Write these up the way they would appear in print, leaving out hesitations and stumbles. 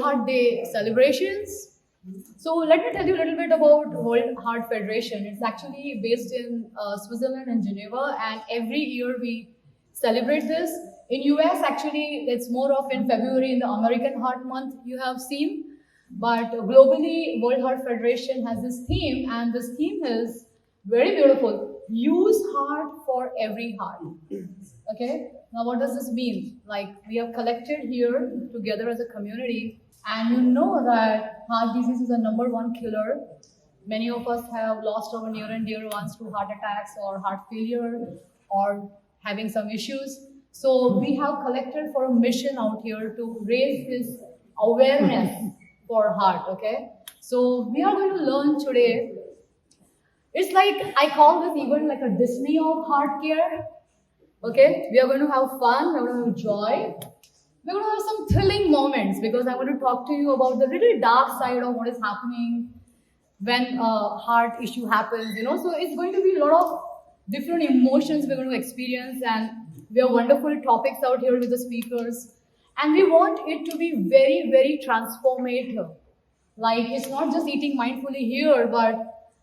Heart Day celebrations. So let me tell you a little bit about World Heart Federation. It's actually based in Switzerland and Geneva, and every year we celebrate this. In US, actually, it's more of in February in the American Heart Month you have seen. But globally, World Heart Federation has this theme, and this theme is very beautiful. Use heart for every heart. Okay? Now, what does this mean? Like, we have collected here together as a community, and you know that heart disease is the #1 killer. Many of us have lost our near and dear ones to heart attacks or heart failure or having some issues. So we have collected for a mission out here to raise this awareness for heart, okay? So we are going to learn today. It's like, I call this even like a Disney of heart care, okay? We are going to have fun, we're going to have joy. We're going to have some thrilling moments because I want to talk to you about the little dark side of what is happening when a heart issue happens, you know. So it's going to be a lot of different emotions we're going to experience, and we have wonderful topics out here with the speakers. And we want it to be very, very transformative. Like, it's not just eating mindfully here, but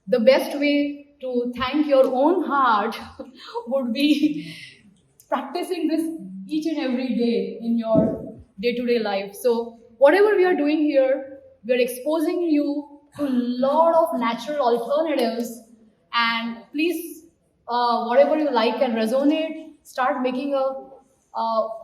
the best way to thank your own heart would be practicing this each and every day in your day-to-day life. So whatever we are doing here, we are exposing you to a lot of natural alternatives, and please, whatever you like and resonate, start making a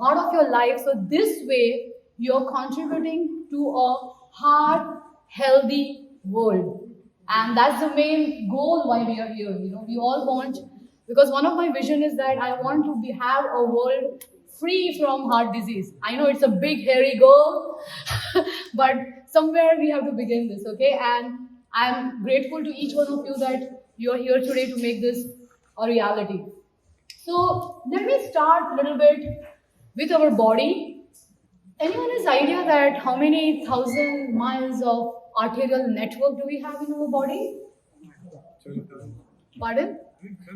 part of your life. So this way, you're contributing to a heart healthy world. And that's the main goal why we are here. You know, we all want, because one of my vision is that I want to have a world free from heart disease. I know it's a big, hairy goal, but somewhere we have to begin this, okay? And I'm grateful to each one of you that you're here today to make this a reality. So let me start a little bit with our body. Anyone has idea that how many thousand miles of arterial network do we have in our body? Pardon?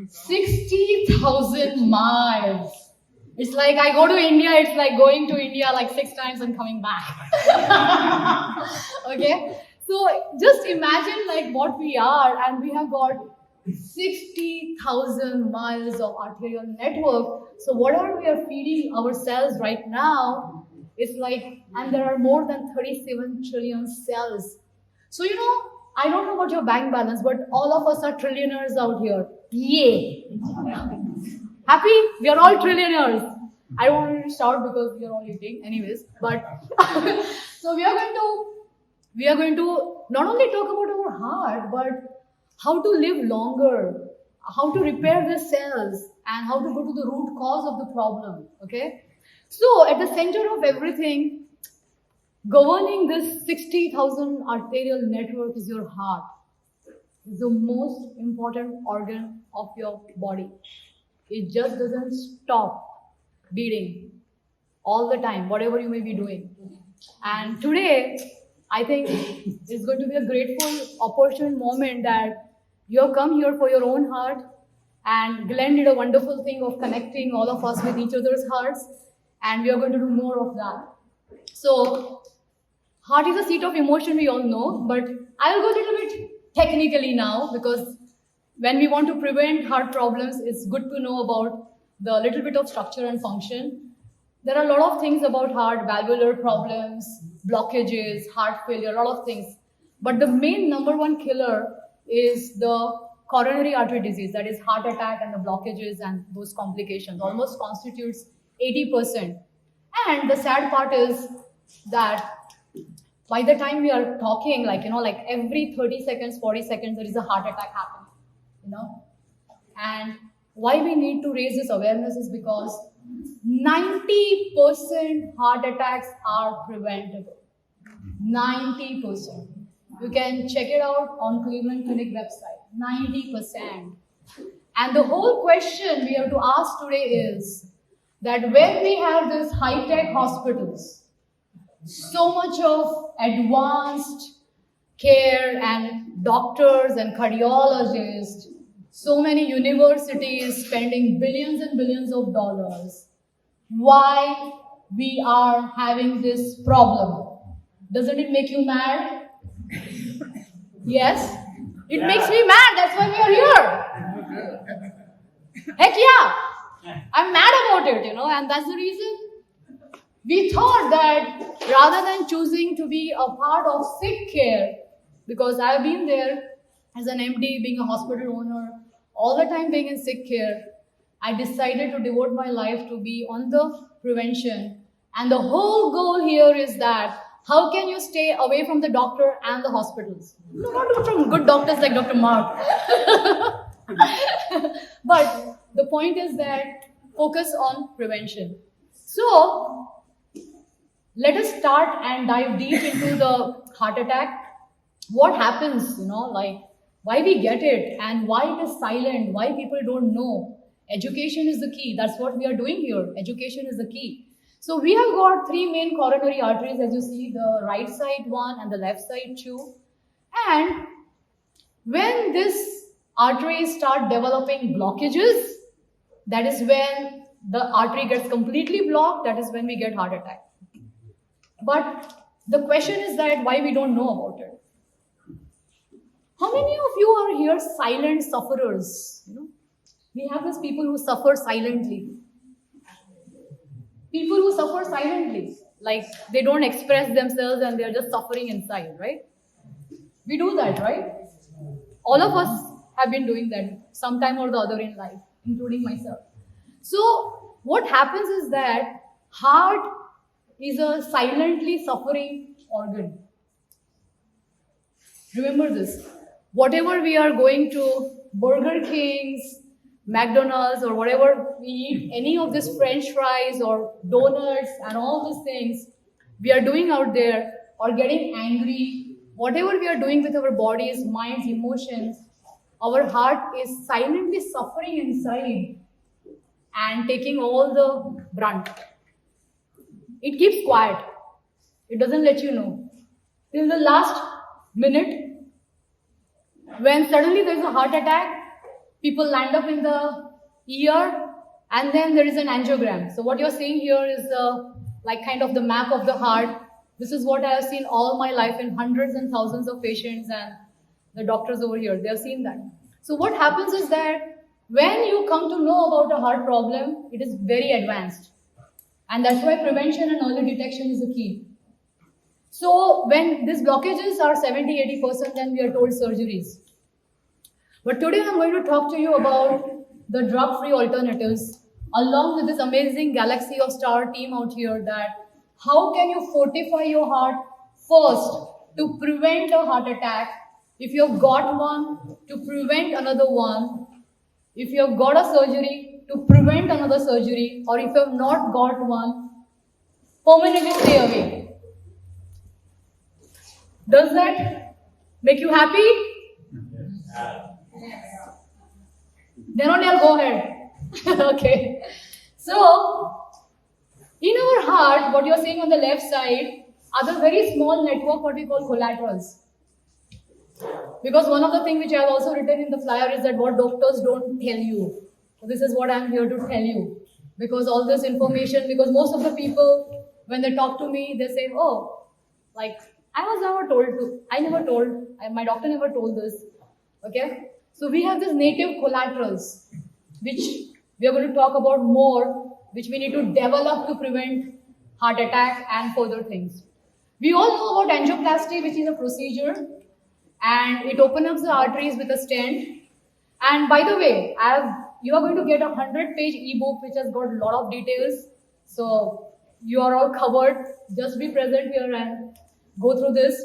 60,000 miles. It's like I go to India, it's like going to India like 6 times and coming back. Okay? So just imagine like what we are, and we have got 60,000 miles of arterial network. So whatever we are feeding ourselves right now is like, and there are more than 37 trillion cells. So, you know, I don't know about your bank balance, but all of us are trillionaires out here. Yay! Happy? We are all trillionaires. I don't want to shout because we are all eating anyways, but so we are going to not only talk about our heart, but how to live longer, how to repair the cells, and how to go to the root cause of the problem, okay? So at the center of everything, governing this 60,000 arterial network is your heart. It's the most important organ of your body. It just doesn't stop beating all the time, whatever you may be doing. And today, I think it's going to be a grateful, opportune moment that you have come here for your own heart, and Glenn did a wonderful thing of connecting all of us with each other's hearts, and we are going to do more of that. So, heart is a seat of emotion, we all know, but I'll go a little bit technically now, because when we want to prevent heart problems, it's good to know about the little bit of structure and function. There are a lot of things about heart, valvular problems, blockages, heart failure, a lot of things. But the main #1 killer is the coronary artery disease, that is heart attack and the blockages and those complications, almost constitutes 80%. And the sad part is that by the time we are talking, like, you know, like every 30 seconds, 40 seconds, there is a heart attack happening, you know. And why we need to raise this awareness is because 90% heart attacks are preventable. 90%. You can check it out on Cleveland Clinic website. 90%. And the whole question we have to ask today is that when we have these high-tech hospitals, so much of advanced care and doctors and cardiologists, so many universities spending billions and billions of dollars, why we are having this problem? Doesn't it make you mad? Yes? It makes me mad. That's why we are here. Heck yeah! I'm mad about it, and that's the reason. We thought that rather than choosing to be a part of sick care, because I've been there as an MD, being a hospital owner, all the time being in sick care, I decided to devote my life to be on the prevention. And the whole goal here is that how can you stay away from the doctor and the hospitals? No, not from good doctors like Dr. Mark. But the point is that focus on prevention. So, let us start and dive deep into the heart attack. What happens, why we get it and why it is silent, why people don't know. Education is the key. That's what we are doing here. Education is the key. So we have got three main coronary arteries, as you see, the right side one and the left side two. And when these arteries start developing blockages, that is when the artery gets completely blocked. That is when we get heart attack. But the question is that why we don't know about it. How many of you are here silent sufferers? We have these people who suffer silently. People who suffer silently, like they don't express themselves and they're just suffering inside, right? We do that, right? All of us have been doing that sometime or the other in life, including myself. So what happens is that heart is a silently suffering organ. Remember this. Whatever we are going to Burger King's, McDonald's or whatever we eat, any of these French fries or donuts and all these things we are doing out there, or getting angry, whatever we are doing with our bodies, minds, emotions, our heart is silently suffering inside and taking all the brunt. It keeps quiet. It doesn't let you know. Till the last minute, when suddenly there is a heart attack, people land up in the ER, and then there is an angiogram. So what you're seeing here is like kind of the map of the heart. This is what I have seen all my life in hundreds and thousands of patients, and the doctors over here, they have seen that. So what happens is that when you come to know about a heart problem, it is very advanced. And that's why prevention and early detection is the key. So when these blockages are 70-80%, then we are told surgeries. But today I'm going to talk to you about the drug-free alternatives, along with this amazing galaxy of star team out here, that how can you fortify your heart first to prevent a heart attack, if you've got one, to prevent another one, if you've got a surgery, to prevent another surgery, or if you've not got one, permanently stay away. Does that make you happy? Then only I'll go ahead. Okay. So, in our heart, what you're seeing on the left side are the very small network, what we call collaterals. Because one of the things which I have also written in the flyer is that what doctors don't tell you. So this is what I'm here to tell you. Because all this information, because most of the people, when they talk to me, they say, oh, like, I was never told to, my doctor never told this. Okay? So we have these native collaterals, which we are going to talk about more, which we need to develop to prevent heart attack and further things. We all know about angioplasty, which is a procedure, and it opens up the arteries with a stent. And by the way, you are going to get a 100-page ebook which has got a lot of details. So you are all covered. Just be present here and go through this.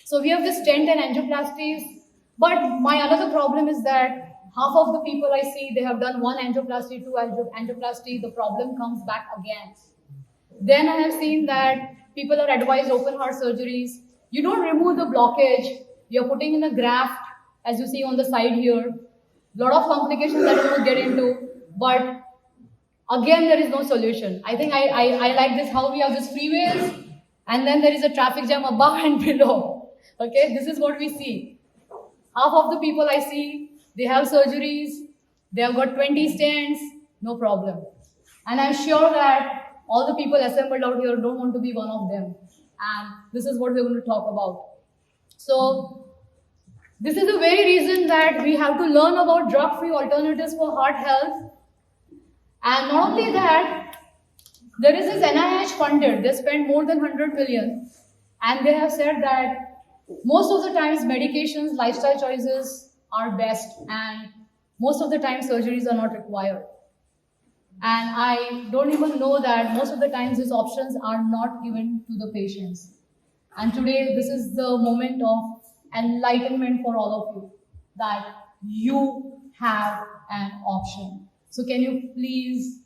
So we have this stent and angioplasties. But my another problem is that half of the people I see, they have done one angioplasty, two angioplasty, the problem comes back again. Then I have seen that people are advised open heart surgeries. You don't remove the blockage. You're putting in a graft, as you see on the side here. A lot of complications that I won't get into. But again, there is no solution. I think I like this, how we have these freeways, and then there is a traffic jam above and below. Okay, this is what we see. Half of the people I see, they have surgeries, they have got 20 stents, no problem. And I'm sure that all the people assembled out here don't want to be one of them. and this is what we're going to talk about. So this is the very reason that we have to learn about drug-free alternatives for heart health. And not only that, there is this NIH funded, they spend more than 100 million, and they have said that most of the times medications, lifestyle choices are best, and most of the time surgeries are not required. And I don't even know that most of the times these options are not given to the patients. And today, this is the moment of enlightenment for all of you, that you have an option. So can you please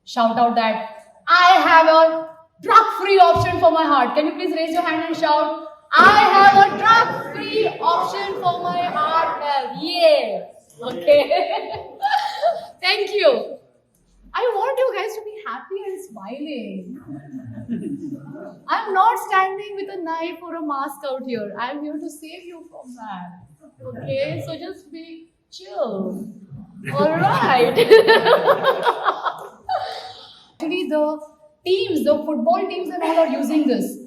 shout out that I have a drug-free option for my heart? Can you please raise your hand and shout, I have a drug-free option for my heart health? Yeah. Okay. Thank you. I want you guys to be happy and smiling. I'm not standing with a knife or a mask out here. I'm here to save you from that. Okay? So just be chill. Alright. Actually, the teams, the football teams and all are using this.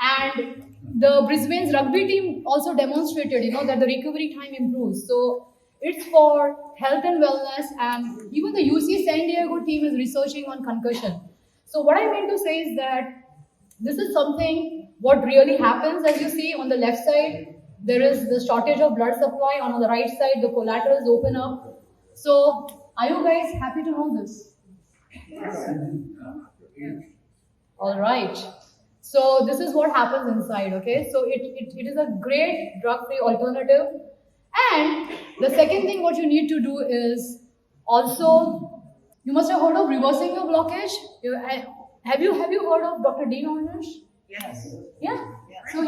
And the Brisbane's rugby team also demonstrated, that the recovery time improves. So it's for health and wellness, and even the UC San Diego team is researching on concussion. So what I mean to say is that this is something what really happens. As you see on the left side, there is the shortage of blood supply. On the right side, the collaterals open up. So are you guys happy to know this? All right. So this is what happens inside, okay? So it is a great drug-free alternative. And the second thing what you need to do is also, you must have heard of reversing your blockage. Have you heard of Dr. Dean Ornish? Yes. Yeah? So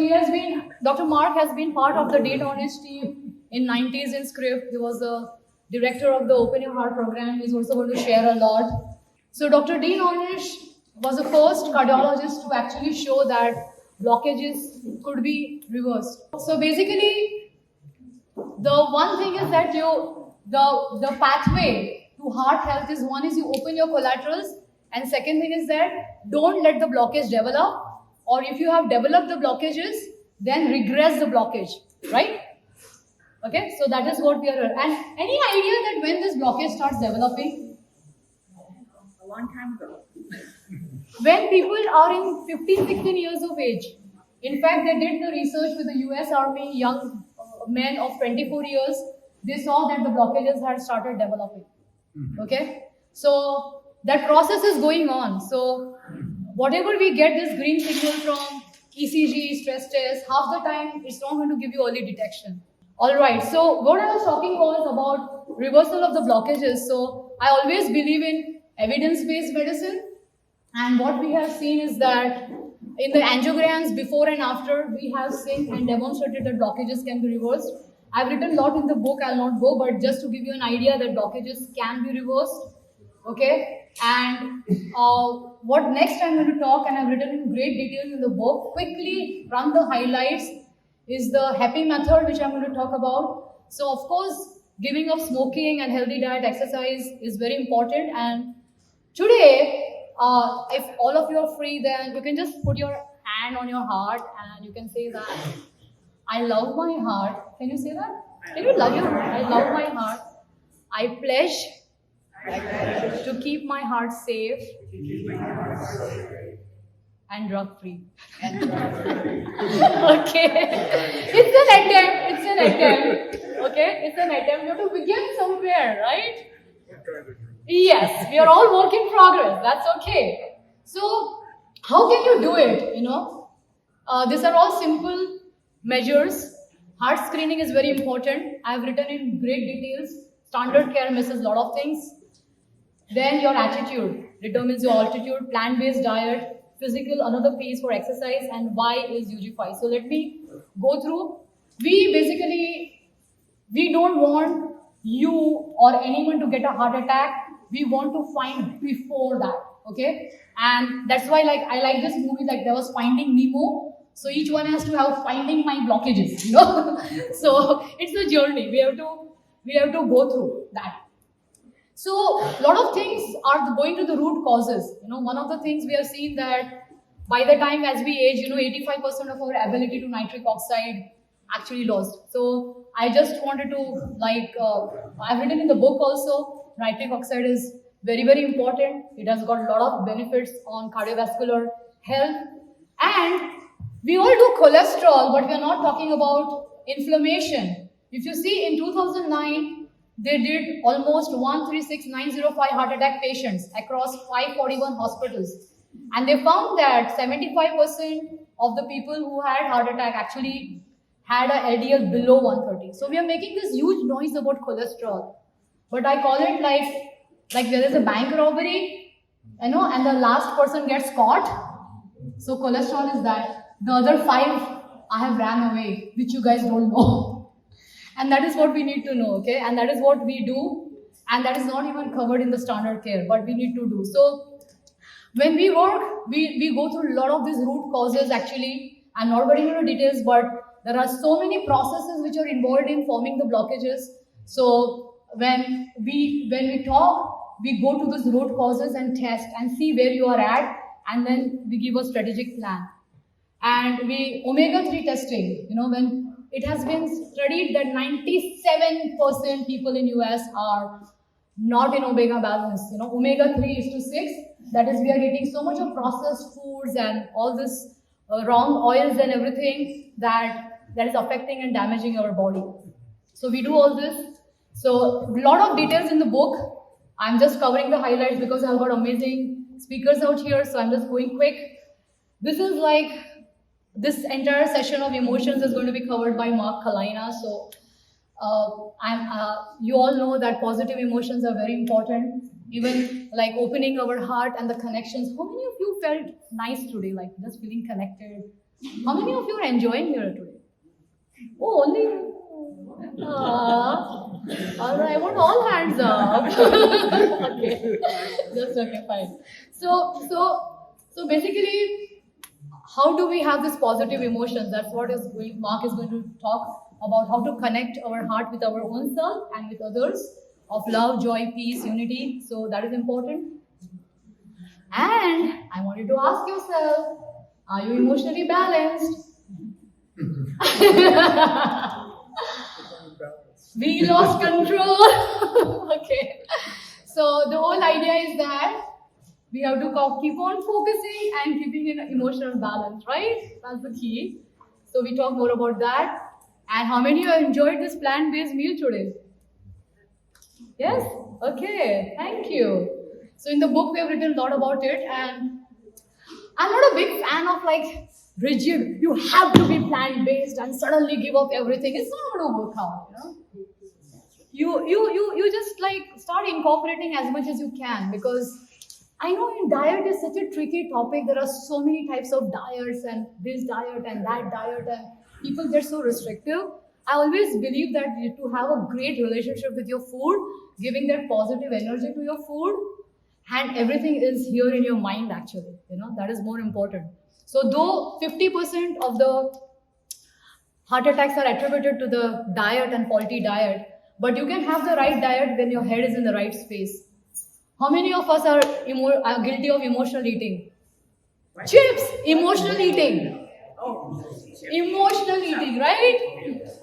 Dr. Mark has been part of the Dean Ornish team in 90s in Script. He was the director of the Open Your Heart program. He's also going to share a lot. So Dr. Dean Ornish was the first cardiologist to actually show that blockages could be reversed. So basically, the one thing is that the pathway to heart health is, one is you open your collaterals, and second thing is that don't let the blockage develop, or if you have developed the blockages, then regress the blockage, right? Okay, so that is what we are. And any idea that when this blockage starts developing? A long time ago. When people are in 15, 16 years of age. In fact, they did the research with the US Army young men of 24 years. They saw that the blockages had started developing. Okay? So that process is going on. So whatever we get this green signal from ECG, stress test, half the time it's not going to give you early detection. Alright, so what I was talking was about reversal of the blockages. So I always believe in evidence-based medicine. And what we have seen is that in the angiograms before and after, we have seen and demonstrated that blockages can be reversed. I've written a lot in the book, I'll not go, but just to give you an idea that blockages can be reversed. Okay? And what next I'm going to talk, and I've written in great detail in the book, quickly run the highlights, is the happy method, which I'm going to talk about. So of course, giving up smoking and healthy diet, exercise is very important. And today, if all of you are free, then you can just put your hand on your heart and you can say that, I love my heart. Can you say that? Can you love your heart? I love my heart. I pledge to keep my heart safe and drug-free. Okay. It's an attempt. Okay? It's an attempt. You have to begin somewhere, right? Yes, we are all work in progress. That's okay. So, how can you do it? These are all simple measures. Heart screening is very important. I've written in great details. Standard care misses a lot of things. Then your attitude determines your altitude. Plant-based diet, physical, another piece for exercise, and why is UG5. So let me go through. We don't want you or anyone to get a heart attack. We want to find before that, okay? And that's why I like this movie, there was Finding Nemo. So each one has to have finding my blockages, So it's a journey. We have to go through that. So a lot of things are going to the root causes. One of the things we have seen that by the time as we age, 85% of our ability to nitric oxide actually lost. So I just wanted to I've written in the book also, nitric oxide is very, very important. It has got a lot of benefits on cardiovascular health. And we all do cholesterol, but we are not talking about inflammation. If you see in 2009, they did almost 136,905 heart attack patients across 541 hospitals. And they found that 75% of the people who had heart attack actually had a LDL below 130. So we are making this huge noise about cholesterol. But I call it like there is a bank robbery, and the last person gets caught. So cholesterol is that. The other 5, I have ran away, which you guys don't know. And that is what we need to know, okay? And that is what we do. And that is not even covered in the standard care, but we need to do. So when we work, we go through a lot of these root causes actually. I'm not getting into details, but there are so many processes which are involved in forming the blockages. So when we talk, we go to those root causes and test and see where you are at, and then we give a strategic plan. And omega-3 testing, when it has been studied that 97% people in US are not in omega balance. Omega-3 is to 6. That is, we are getting so much of processed foods and all this wrong oils and everything that is affecting and damaging our body. So we do all this. So a lot of details in the book. I'm just covering the highlights because I've got amazing speakers out here. So I'm just going quick. This is this entire session of emotions is going to be covered by Mark Kalina. So you all know that positive emotions are very important. Even opening our heart and the connections. How many of you felt nice today? Just feeling connected. How many of you are enjoying here today? Oh, only. All right, I want all hands up. Okay, just okay, fine. So basically, how do we have this positive emotions? That's what Mark is going to talk about, how to connect our heart with our own self and with others, of love, joy, peace, unity. So that is important. And I want you to ask yourself, are you emotionally balanced? We lost control. Okay. So the whole idea is that we have to keep on focusing and keeping an emotional balance, right? That's the key. So we talk more about that. And how many of you enjoyed this plant-based meal today? Yes? Okay. Thank you. So in the book, we have written a lot about it. And I'm not a big fan of rigid, you have to be plant-based and suddenly give up everything. It's not going to work out, You just start incorporating as much as you can, because I know in diet is such a tricky topic. There are so many types of diets and this diet and that diet, and people get so restrictive. I always believe that to have a great relationship with your food, giving that positive energy to your food, and everything is here in your mind actually, that is more important. So though 50% of the heart attacks are attributed to the diet and faulty diet, but you can have the right diet when your head is in the right space. How many of us are guilty of emotional eating? What? Chips, emotional eating. Oh, Emotional eating, right?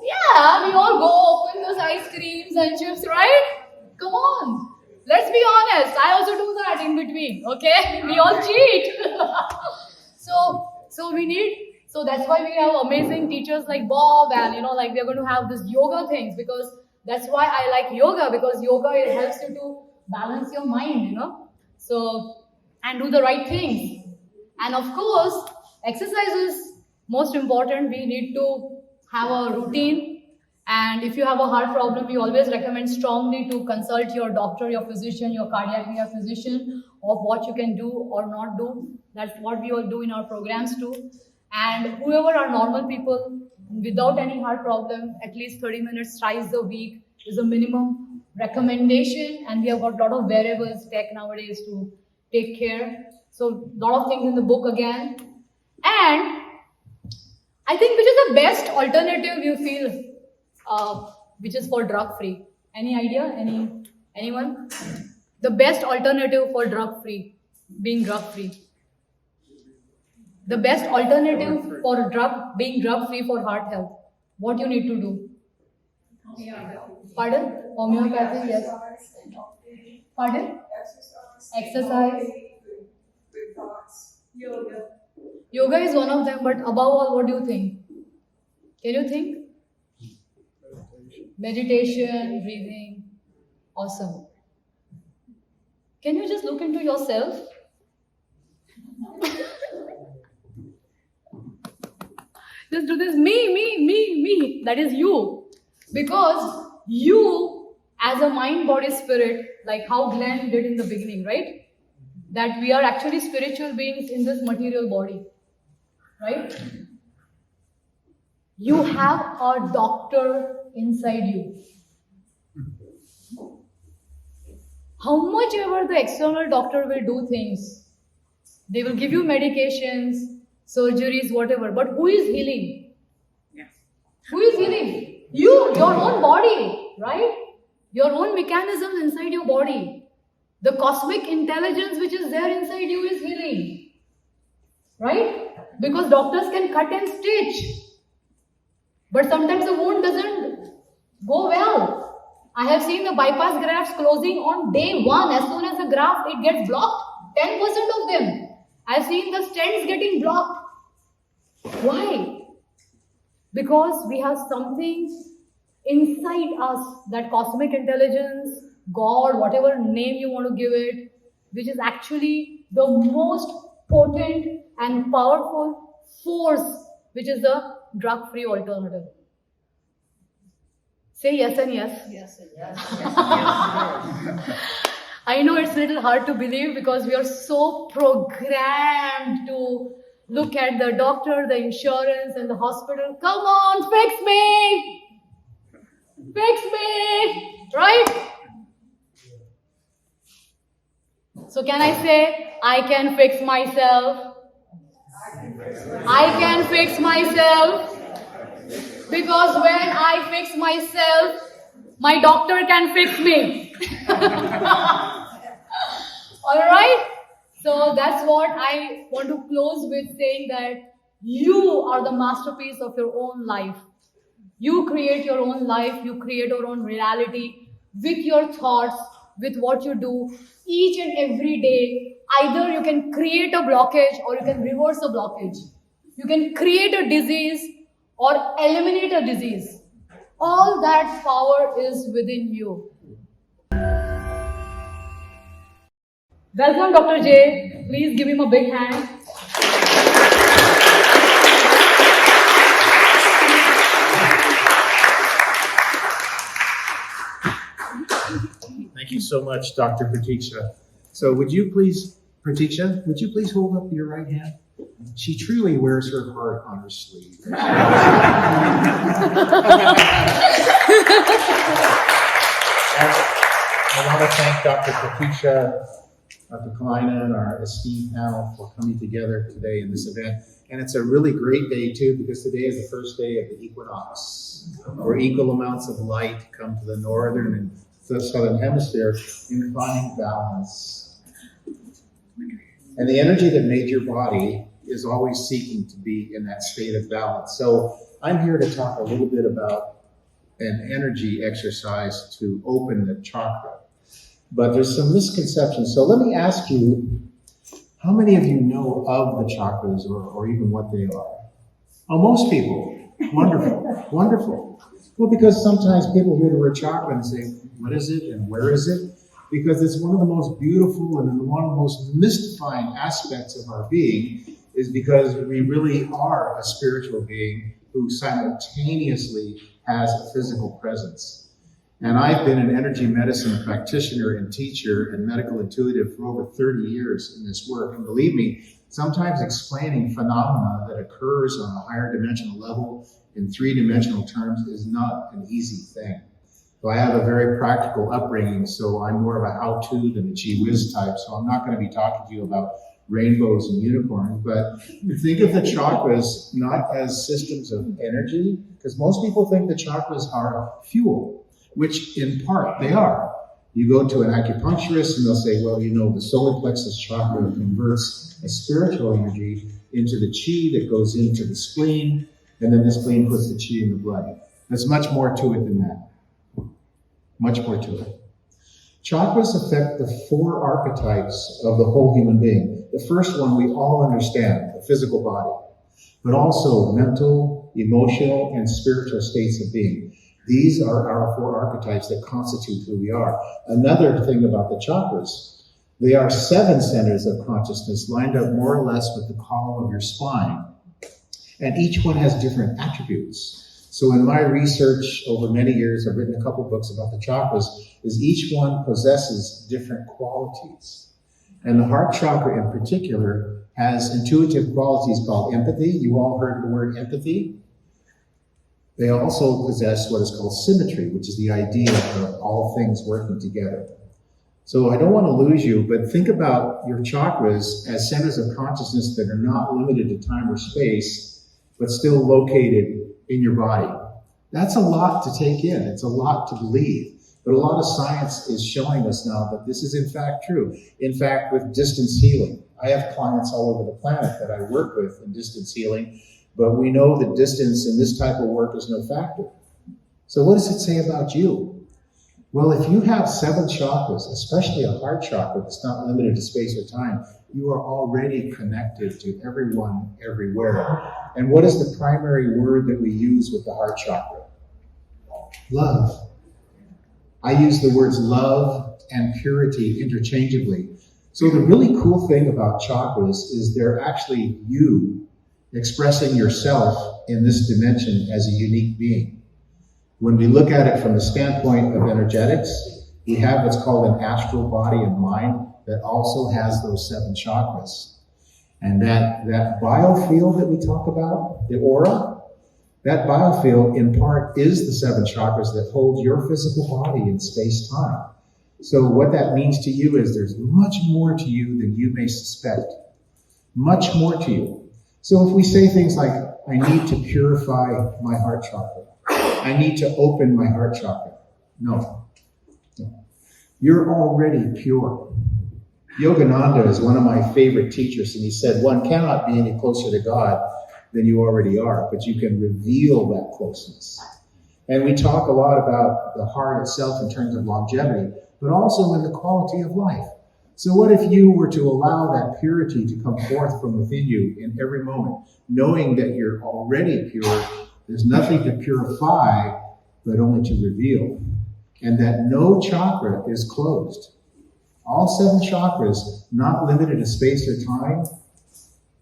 Yeah, we all go open those ice creams and chips, right? Come on. Let's be honest. I also do that in between, okay? We all cheat. So that's why we have amazing teachers like Bob, and we are going to have this yoga things, because that's why I like yoga, because yoga, it helps you to balance your mind, so, and do the right things. And of course, exercise is most important. We need to have a routine, and if you have a heart problem, we always recommend strongly to consult your doctor, your physician, your cardiac physician, of what you can do or not do. That's what we all do in our programs too. And whoever are normal people without any heart problem, at least 30 minutes thrice a week is a minimum recommendation. And we have got a lot of variables tech nowadays to take care. So a lot of things in the book again. And I think which is the best alternative you feel, which is for drug-free? Any idea? Anyone? The best alternative for drug-free, being drug-free. the best alternative for being drug free for heart health, what you need to do? Pardon? Homeopathy, yes. Pardon? Exercise. Good thoughts. Yoga. Yoga is one of them, but above all, what do you think? Can you think? Meditation, breathing. Awesome. Can you just look into yourself? Just do this. Me. That is you. Because you, as a mind, body, spirit, like how Glenn did in the beginning, right? That we are actually spiritual beings in this material body. Right? You have a doctor inside you. How much ever the external doctor will do things, they will give you medications, surgeries, whatever, but who is healing? Yes. Who is healing? You, your own body, right? Your own mechanisms inside your body. The cosmic intelligence which is there inside you is healing. Right? Because doctors can cut and stitch. But sometimes the wound doesn't go well. I have seen the bypass grafts closing on day 1. As soon as the graft, it gets blocked. 10% of them. I've seen the stents getting blocked. Why? Because we have something inside us, that cosmic intelligence, God, whatever name you want to give it, which is actually the most potent and powerful force, which is the drug-free alternative. Say yes and yes. Yes. Yes. I know it's a little hard to believe because we are so programmed to look at the doctor, the insurance, and the hospital. Come on, fix me! Fix me! Right? So can I say, I can fix myself? I can fix myself. Because when I fix myself, my doctor can fix me. Alright? So that's what I want to close with, saying that you are the masterpiece of your own life. You create your own life, you create your own reality with your thoughts, with what you do each and every day. Either you can create a blockage or you can reverse a blockage. You can create a disease or eliminate a disease. All that power is within you. Welcome, Dr. J. Please give him a big hand. Thank you so much, Dr. Pratiksha. So would you please hold up your right hand? She truly wears her heart on her sleeve. I want to thank Dr. Pratiksha, Dr. 𝐂𝐨𝐼𝐴, and our esteemed panel for coming together today in this event. And it's a really great day too, because today is the first day of the equinox, where equal amounts of light come to the northern and the southern hemisphere in finding balance. And the energy that made your body is always seeking to be in that state of balance. So I'm here to talk a little bit about an energy exercise to open the chakra. But there's some misconceptions. So let me ask you, how many of you know of the chakras or even what they are? Oh, most people. Wonderful. Wonderful. Well, because sometimes people hear the word chakra and say, what is it and where is it? Because it's one of the most beautiful and one of the most mystifying aspects of our being, is because we really are a spiritual being who simultaneously has a physical presence. And I've been an energy medicine practitioner and teacher and medical intuitive for over 30 years in this work. And believe me, sometimes explaining phenomena that occurs on a higher dimensional level in three-dimensional terms is not an easy thing. So I have a very practical upbringing, so I'm more of a how-to than a gee-whiz type, so I'm not going to be talking to you about rainbows and unicorns, but think of the chakras not as systems of energy, because most people think the chakras are fuel, which in part they are. You go to an acupuncturist and they'll say, well, the solar plexus chakra converts a spiritual energy into the chi that goes into the spleen, and then the spleen puts the chi in the blood. There's much more to it than that. Much more to it. Chakras affect the 4 archetypes of the whole human being. The first one we all understand, the physical body, but also mental, emotional, and spiritual states of being. These are our 4 archetypes that constitute who we are. Another thing about the chakras, they are 7 centers of consciousness lined up more or less with the column of your spine. And each one has different attributes. So in my research over many years, I've written a couple books about the chakras, is each one possesses different qualities. And the heart chakra in particular has intuitive qualities called empathy. You all heard the word empathy. They also possess what is called symmetry, which is the idea of all things working together. So I don't want to lose you, but think about your chakras as centers of consciousness that are not limited to time or space, but still located in your body. That's a lot to take in. It's a lot to believe. But a lot of science is showing us now that this is in fact true. In fact, with distance healing, I have clients all over the planet that I work with in distance healing, but we know that distance in this type of work is no factor. So what does it say about you? Well, if you have 7 chakras, especially a heart chakra that's not limited to space or time, you are already connected to everyone, everywhere. And what is the primary word that we use with the heart chakra? Love. I use the words love and purity interchangeably. So the really cool thing about chakras is they're actually you expressing yourself in this dimension as a unique being. When we look at it from the standpoint of energetics, we have what's called an astral body and mind that also has those 7 chakras. And that biofield that we talk about, the aura, that biofield in part is the 7 chakras that hold your physical body in space-time. So what that means to you is there's much more to you than you may suspect. Much more to you. So if we say things like, I need to purify my heart chakra, I need to open my heart chakra. No. You're already pure. Yogananda is one of my favorite teachers, and he said, one cannot be any closer to God than you already are, but you can reveal that closeness. And we talk a lot about the heart itself in terms of longevity, but also in the quality of life. So what if you were to allow that purity to come forth from within you in every moment, knowing that you're already pure, there's nothing to purify, but only to reveal, and that no chakra is closed. All 7 chakras, not limited to space or time,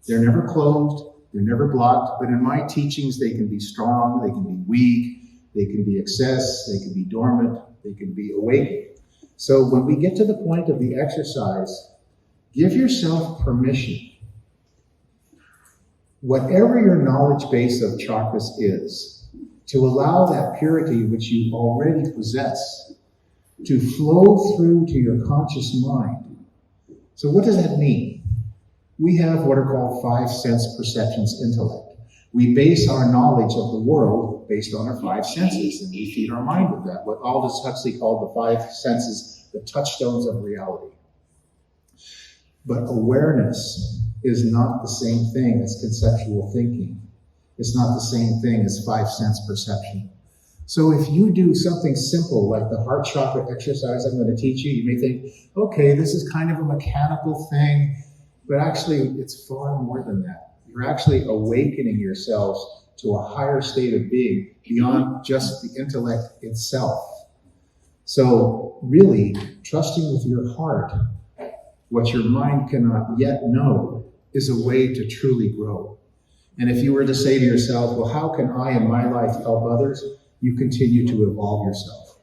they're never closed, they're never blocked, but in my teachings, they can be strong, they can be weak, they can be excess, they can be dormant, they can be awakened. So when we get to the point of the exercise, give yourself permission. Whatever your knowledge base of chakras is, to allow that purity which you already possess to flow through to your conscious mind. So what does that mean? We have what are called 5 sense perceptions intellect. We base our knowledge of the world based on our 5 senses, and we feed our mind with that. What Aldous Huxley called the 5 senses, the touchstones of reality. But awareness is not the same thing as conceptual thinking. It's not the same thing as 5 sense perception. So if you do something simple like the heart chakra exercise I'm going to teach you, you may think, okay, this is kind of a mechanical thing, but actually it's far more than that. You're actually awakening yourselves to a higher state of being beyond just the intellect itself. So really, trusting with your heart what your mind cannot yet know is a way to truly grow. And if you were to say to yourself, well, how can I in my life help others? You continue to evolve yourself.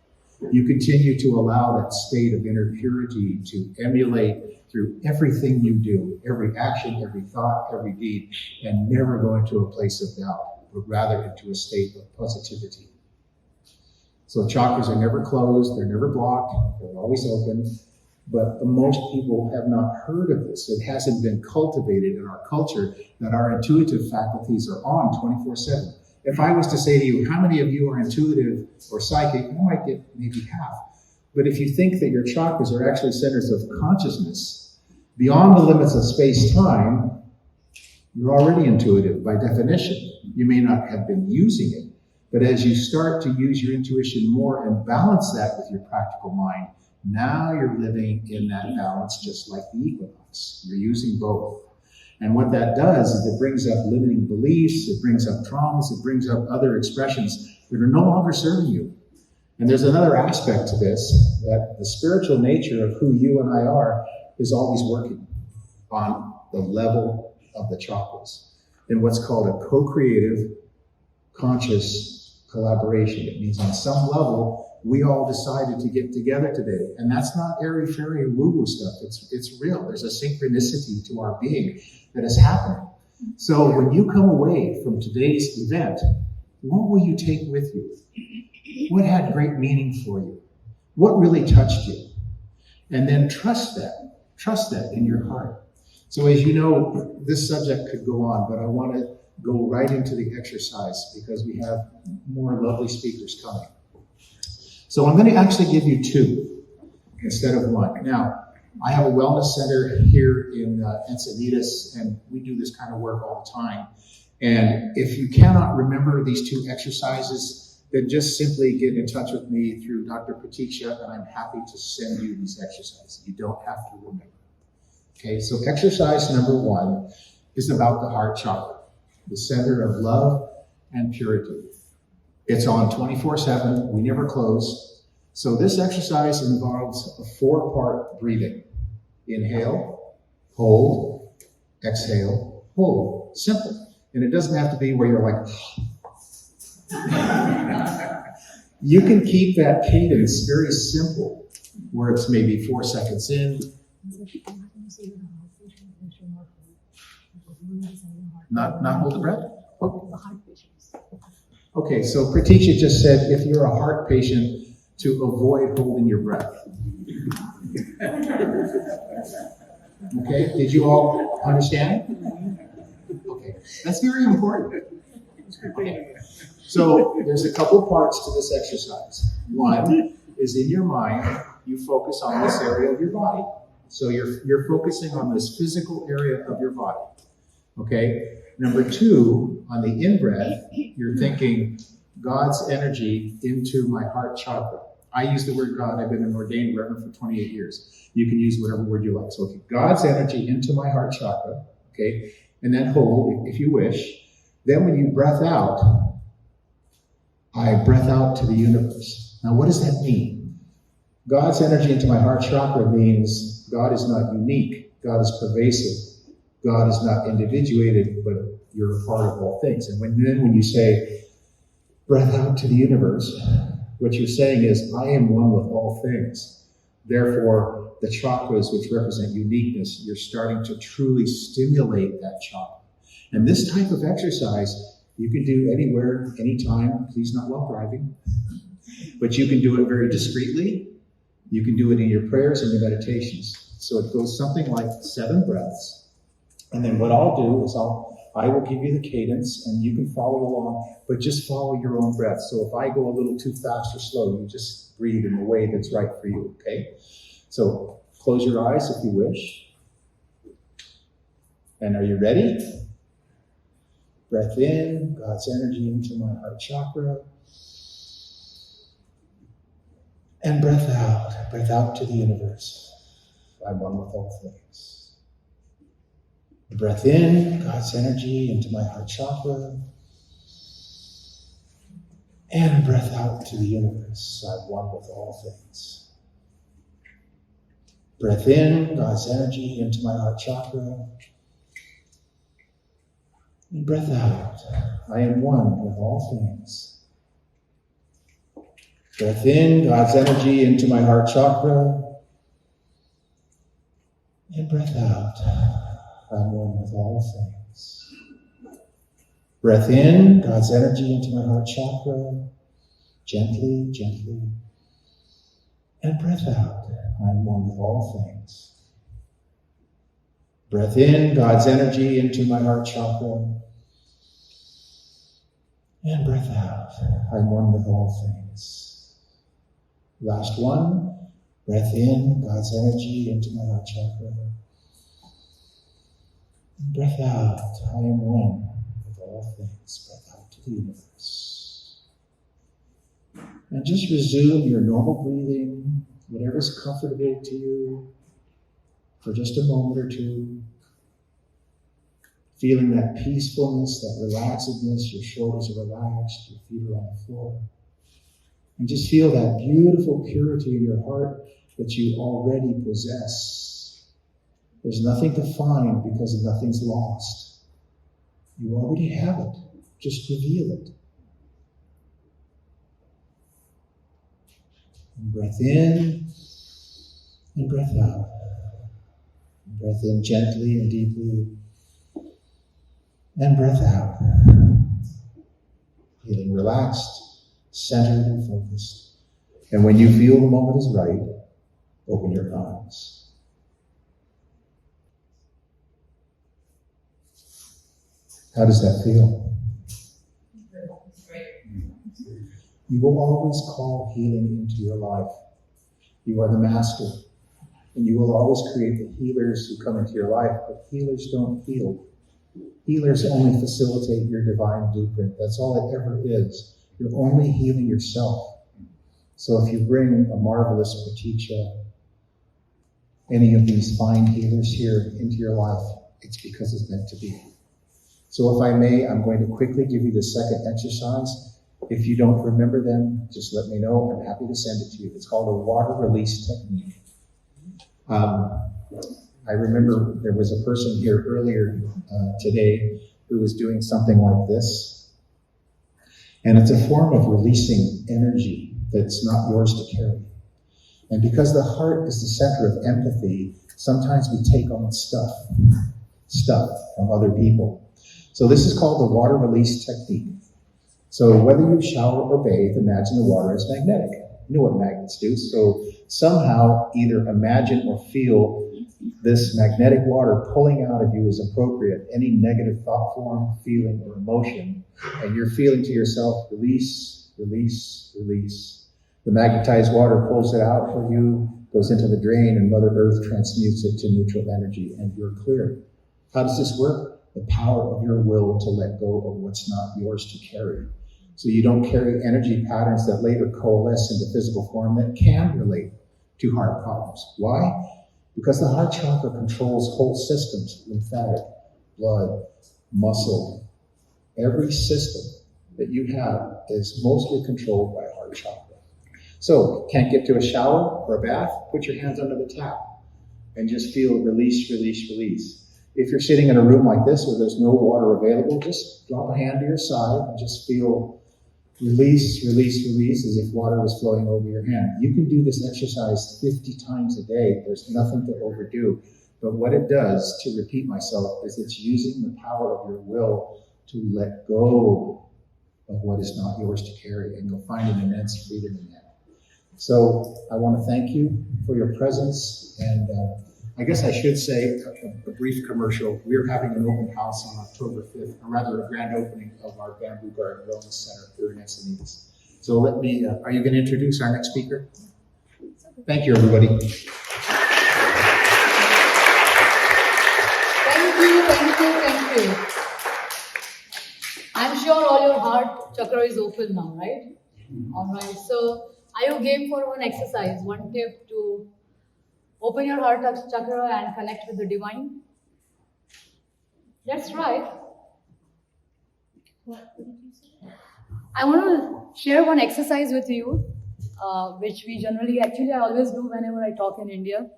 You continue to allow that state of inner purity to emulate through everything you do, every action, every thought, every deed, and never go into a place of doubt, but rather into a state of positivity. So chakras are never closed, they're never blocked, they're always open. But most people have not heard of this. It hasn't been cultivated in our culture that our intuitive faculties are on 24/7. If I was to say to you, how many of you are intuitive or psychic, I might get maybe half. But if you think that your chakras are actually centers of consciousness, beyond the limits of space-time, you're already intuitive by definition. You may not have been using it, but as you start to use your intuition more and balance that with your practical mind, now you're living in that balance just like the equinox. You're using both. And what that does is it brings up limiting beliefs, it brings up traumas, it brings up other expressions that are no longer serving you. And there's another aspect to this, that the spiritual nature of who you and I are is always working on the level of the chakras in what's called a co-creative conscious collaboration. It means on some level, we all decided to get together today. And that's not airy-fairy woo-woo stuff. It's real. There's a synchronicity to our being that is happening. So when you come away from today's event, what will you take with you? What had great meaning for you? What really touched you? And then trust that in your heart. So as you know, this subject could go on, but I want to go right into the exercise because we have more lovely speakers coming. So I'm going to actually give you two instead of one. Now, I have a wellness center here in Encinitas, and we do this kind of work all the time. And if you cannot remember these two exercises, then just simply get in touch with me through Dr. Pratiksha, and I'm happy to send you these exercises. You don't have to remember. Okay, so exercise number one is about the heart chakra, the center of love and purity. It's on 24/7. We never close. So this exercise involves a 4-part breathing. Inhale, hold, exhale, hold. Simple. And it doesn't have to be where you're like, you can keep that cadence very simple, where it's maybe 4 seconds in. Not hold the breath? Oh. Okay, so Pratiksha just said if you're a heart patient, to avoid holding your breath. Okay, did you all understand? Okay, that's very important. Okay. So there's a couple parts to this exercise. One is in your mind, you focus on this area of your body. So you're focusing on this physical area of your body. Okay? Number two, on the in-breath, you're thinking God's energy into my heart chakra. I use the word God. I've been an ordained reverend for 28 years. You can use whatever word you like. So okay, God's energy into my heart chakra. Okay? And then hold, if you wish. Then when you breath out, I breath out to the universe. Now what does that mean? God's energy into my heart chakra means God is not unique. God is pervasive. God is not individuated, but you're a part of all things. And when you say, breath out to the universe, what you're saying is, I am one with all things. Therefore, the chakras, which represent uniqueness, you're starting to truly stimulate that chakra. And this type of exercise, you can do anywhere, anytime, please not while driving. But you can do it very discreetly. You can do it in your prayers and your meditations. So it goes something like 7 breaths. And then what I'll do is I will give you the cadence and you can follow along, but just follow your own breath. So if I go a little too fast or slow, you just breathe in the way that's right for you, okay? So close your eyes if you wish. And are you ready? Breath in, God's energy into my heart chakra. And breath out to the universe. I'm one with all things. Breath in, God's energy into my heart chakra. And breath out to the universe. I'm one with all things. Breath in, God's energy into my heart chakra. And breath out. I am one with all things. Breath in, God's energy into my heart chakra. And breath out. I'm one with all things. Breath in, God's energy into my heart chakra. Gently, gently. And breath out. I'm one with all things. Breath in, God's energy into my heart chakra. And breath out. I'm one with all things. Last one. Breath in God's energy into my heart chakra. And breath out, I am one with all things. Breath out to the universe. And just resume your normal breathing, whatever's comfortable to you, for just a moment or two. Feeling that peacefulness, that relaxedness, your shoulders are relaxed, your feet are on the floor. And just feel that beautiful purity in your heart that you already possess. There's nothing to find because nothing's lost. You already have it. Just reveal it. And breath in and breath out. And breath in gently and deeply. And breath out. Feeling relaxed, centered and focused. And when you feel the moment is right, open your eyes. How does that feel? You will always call healing into your life. You are the master. And you will always create the healers who come into your life, but healers don't heal. Healers only facilitate your divine blueprint. That's all it ever is. You're only healing yourself. So if you bring a marvelous Praticha, any of these fine healers here into your life, it's because it's meant to be. So if I may, I'm going to quickly give you the second exercise. If you don't remember them, just let me know. I'm happy to send it to you. It's called a water release technique. I remember there was a person here earlier today who was doing something like this. And it's a form of releasing energy that's not yours to carry. And because the heart is the center of empathy, sometimes we take on stuff from other people. So this is called the water release technique. So whether you shower or bathe, imagine the water is magnetic. You know what magnets do. So somehow either imagine or feel this magnetic water pulling out of you is appropriate. Any negative thought form, feeling, or emotion, and you're feeling to yourself, release, release, release. The magnetized water pulls it out for you, goes into the drain, and Mother Earth transmutes it to neutral energy, and you're clear. How does this work? The power of your will to let go of what's not yours to carry. So you don't carry energy patterns that later coalesce into physical form that can relate to heart problems. Why? Because the heart chakra controls whole systems, lymphatic, blood, muscle. Every system that you have is mostly controlled by heart chakra. So, can't get to a shower or a bath? Put your hands under the tap and just feel release, release, release. If you're sitting in a room like this where there's no water available, just drop a hand to your side and just feel release, release, release, as if water was flowing over your hand. You can do this exercise 50 times a day. There's nothing to overdo. But what it does, to repeat myself, is it's using the power of your will to let go of what is not yours to carry, and you'll find an immense freedom in that. So I want to thank you for your presence, and I guess I should say a brief commercial. We're having an open house on October 5th, or rather a grand opening of our Bamboo Garden Wellness Center here in Encinitas. So let me, are you going to introduce our next speaker? Thank you, everybody. Thank you. I'm sure all your heart chakra is open now, right? All right. So are you game for one exercise, one tip to open your heart chakra and connect with the divine? Let's try. I want to share one exercise with you, which we generally, actually I always do whenever I talk in India.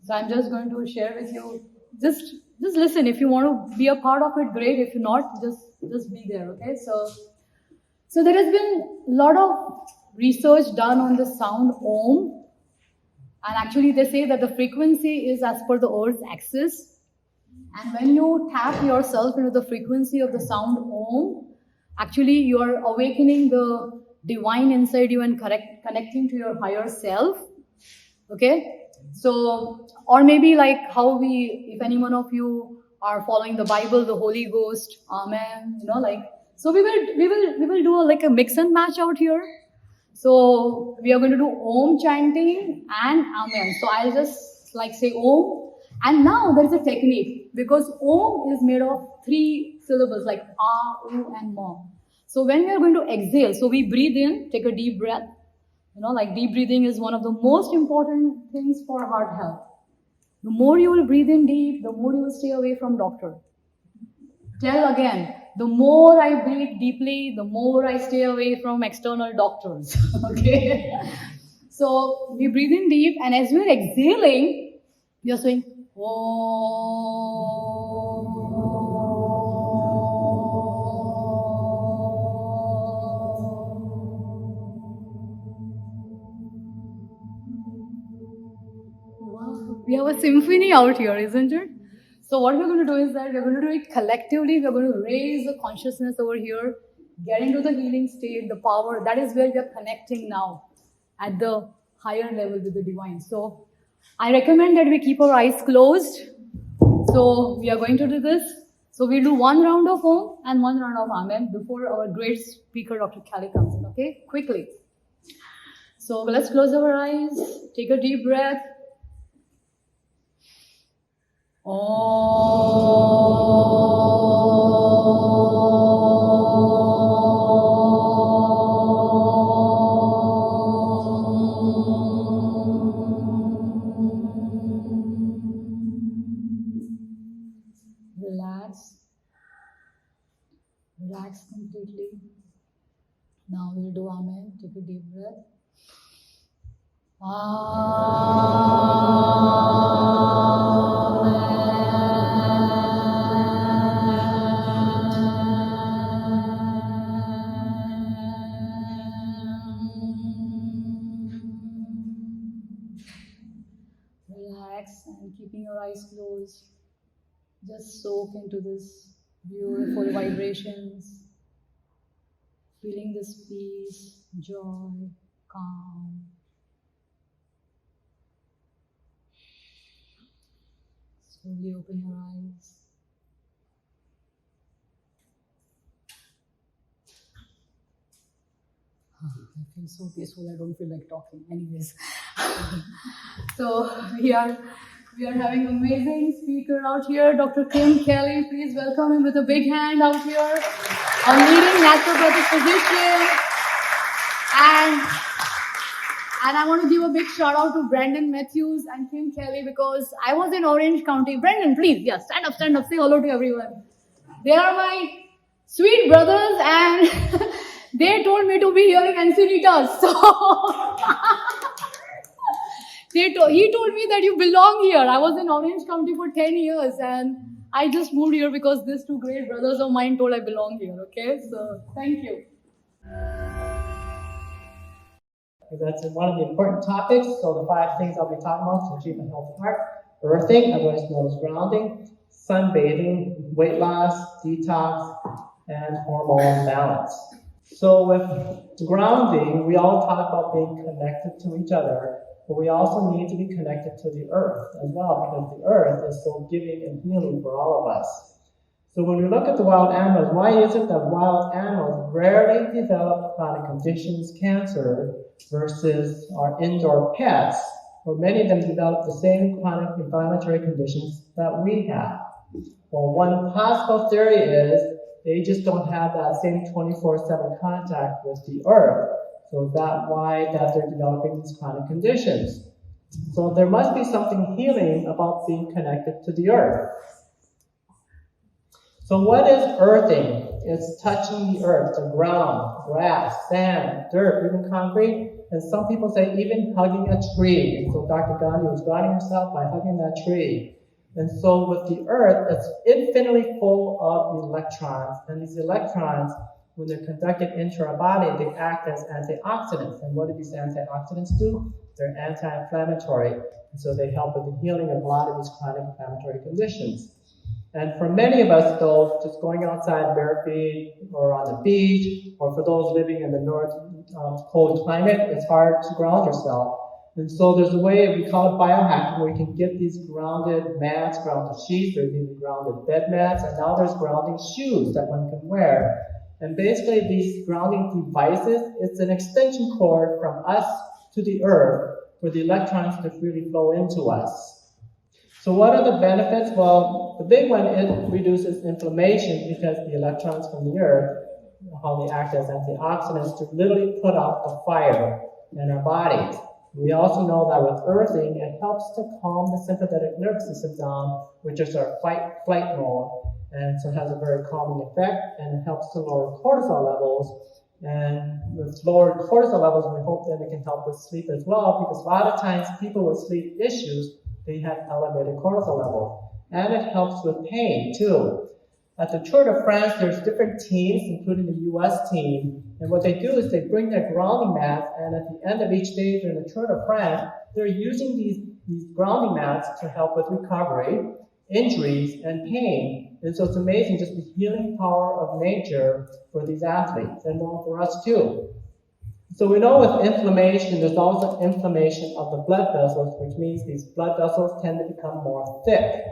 So I'm just going to share with you. Just listen. If you want to be a part of it, great. If you're not, just be there. Okay. So there has been a lot of research done on the sound Om. And actually they say that the frequency is as per the Earth's axis. And when you tap yourself into the frequency of the sound Om, actually you are awakening the divine inside you and connecting to your higher self. Okay? So, or maybe like how if any one of you are following the Bible, the Holy Ghost, Amen, so we will do like a mix and match out here. So we are going to do Om chanting and Amen. So I'll just like say Om. And now there is a technique because Om is made of 3 syllables like A, U and Ma. So when we are going to exhale, so we breathe in, take a deep breath. You know, like deep breathing is one of the most important things for heart health. The more you will breathe in deep, the more you will stay away from doctor. Tell again, the more I breathe deeply, the more I stay away from external doctors. Okay? So we breathe in deep, and as we're exhaling, you're saying, we have a symphony out here, isn't it? So what we're going to do is that we're going to do it collectively. We're going to raise the consciousness over here, get into the healing state, the power. That is where we are connecting now at the higher level with the divine. So I recommend that we keep our eyes closed. So we are going to do this. So we'll do 1 round of Om and 1 round of Amen before our great speaker, Dr. 𝐂𝐨𝐴, comes in. Okay? Quickly. So let's close our eyes. Take a deep breath. Relax completely. Now we'll do Amen. Take a deep breath. Relax and keeping your eyes closed. Just soak into this beautiful vibrations, feeling this peace, joy, calm. Slowly open your eyes. I feel so peaceful, I don't feel like talking. Anyways. So we are having an amazing speaker out here, Dr. Kim Kelly. Please welcome him with a big hand out here. A leading naturopathic physician. And I want to give a big shout out to Brandon Matthews and Kim Kelly because I was in Orange County. Brandon, please, yeah, stand up, say hello to everyone. They are my sweet brothers and they told me to be here in Encinitas. So he told me that you belong here. I was in Orange County for 10 years and I just moved here because these 2 great brothers of mine told I belong here, okay? So, thank you. That's one of the important topics. So the 5 things I'll be talking about to achieve a healthy heart: earthing, otherwise known as grounding, sunbathing, weight loss, detox, and hormone balance. So with grounding, we all talk about being connected to each other, but we also need to be connected to the earth as well, because the earth is so giving and healing for all of us. So when we look at the wild animals, why is it that wild animals rarely develop chronic conditions, cancer, versus our indoor pets, where many of them develop the same chronic inflammatory conditions that we have? Well, one possible theory is they just don't have that same 24/7 contact with the earth. So that's why they're developing these chronic conditions. So there must be something healing about being connected to the earth. So what is earthing? It's touching the earth, the ground, grass, sand, dirt, even concrete. And some people say even hugging a tree. So Dr. Gandhi was grounding herself by hugging that tree. And so with the earth, it's infinitely full of electrons. And these electrons, when they're conducted into our body, they act as antioxidants. And what do these antioxidants do? They're anti-inflammatory. And so they help with the healing of a lot of these chronic inflammatory conditions. And for many of us, though, just going outside bare feet or on the beach, or for those living in the north cold climate, it's hard to ground yourself. And so there's a way, we call it biohacking, where you can get these grounded mats, grounded sheets, there's even grounded bed mats, and now there's grounding shoes that one can wear. And basically these grounding devices, it's an extension cord from us to the earth for the electrons to freely flow into us. So what are the benefits? Well, the big one, it reduces inflammation because the electrons from the earth, how they act as antioxidants to literally put out the fire in our bodies. We also know that with earthing, it helps to calm the sympathetic nervous system down, which is our fight-flight mode. And so it has a very calming effect, and it helps to lower cortisol levels. And with lower cortisol levels, we hope that it can help with sleep as well, because a lot of times people with sleep issues, they have elevated cortisol levels. And it helps with pain too. At the Tour de France, there's different teams, including the US team. And what they do is they bring their grounding mats, and at the end of each day during the Tour de France, they're using these grounding mats to help with recovery, injuries, and pain. And so it's amazing just the healing power of nature for these athletes, and well, for us too. So we know with inflammation, there's also inflammation of the blood vessels, which means these blood vessels tend to become more thick.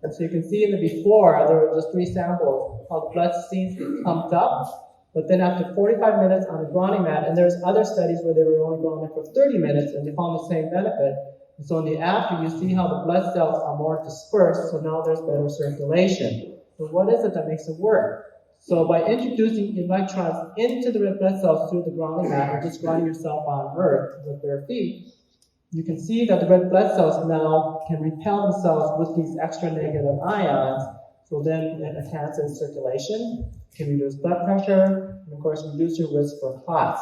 And so you can see in the before, there were just 3 samples, how the blood seems to be pumped up, but then after 45 minutes on the grounding mat, and there's other studies where they were only grounding for 30 minutes, and they found the same benefit. And so in the after, you see how the blood cells are more dispersed, so now there's better circulation. So what is it that makes it work? So by introducing electrons into the red blood cells through the grounding mat, or just grounding yourself on earth with bare feet, you can see that the red blood cells now can repel themselves with these extra negative ions. So then it enhances circulation, can reduce blood pressure, and of course reduce your risk for clots.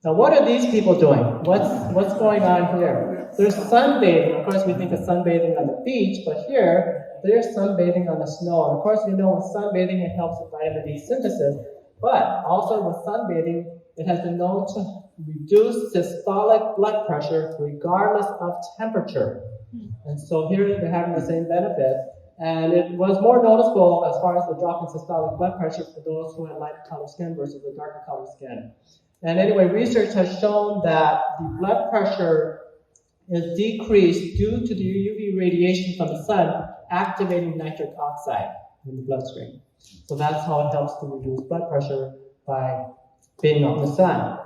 Now what are these people doing? What's going on here? There's sunbathing. Of course we think of sunbathing on the beach, but here they're sunbathing on the snow. And of course we know with sunbathing it helps with vitamin D synthesis, but also with sunbathing it has been known to reduce systolic blood pressure regardless of temperature. And so here they're having the same benefit. And it was more noticeable as far as the drop in systolic blood pressure for those who had lighter colored skin versus the darker colored skin. And anyway, research has shown that the blood pressure is decreased due to the UV radiation from the sun activating nitric oxide in the bloodstream. So that's how it helps to reduce blood pressure, by being out in the sun.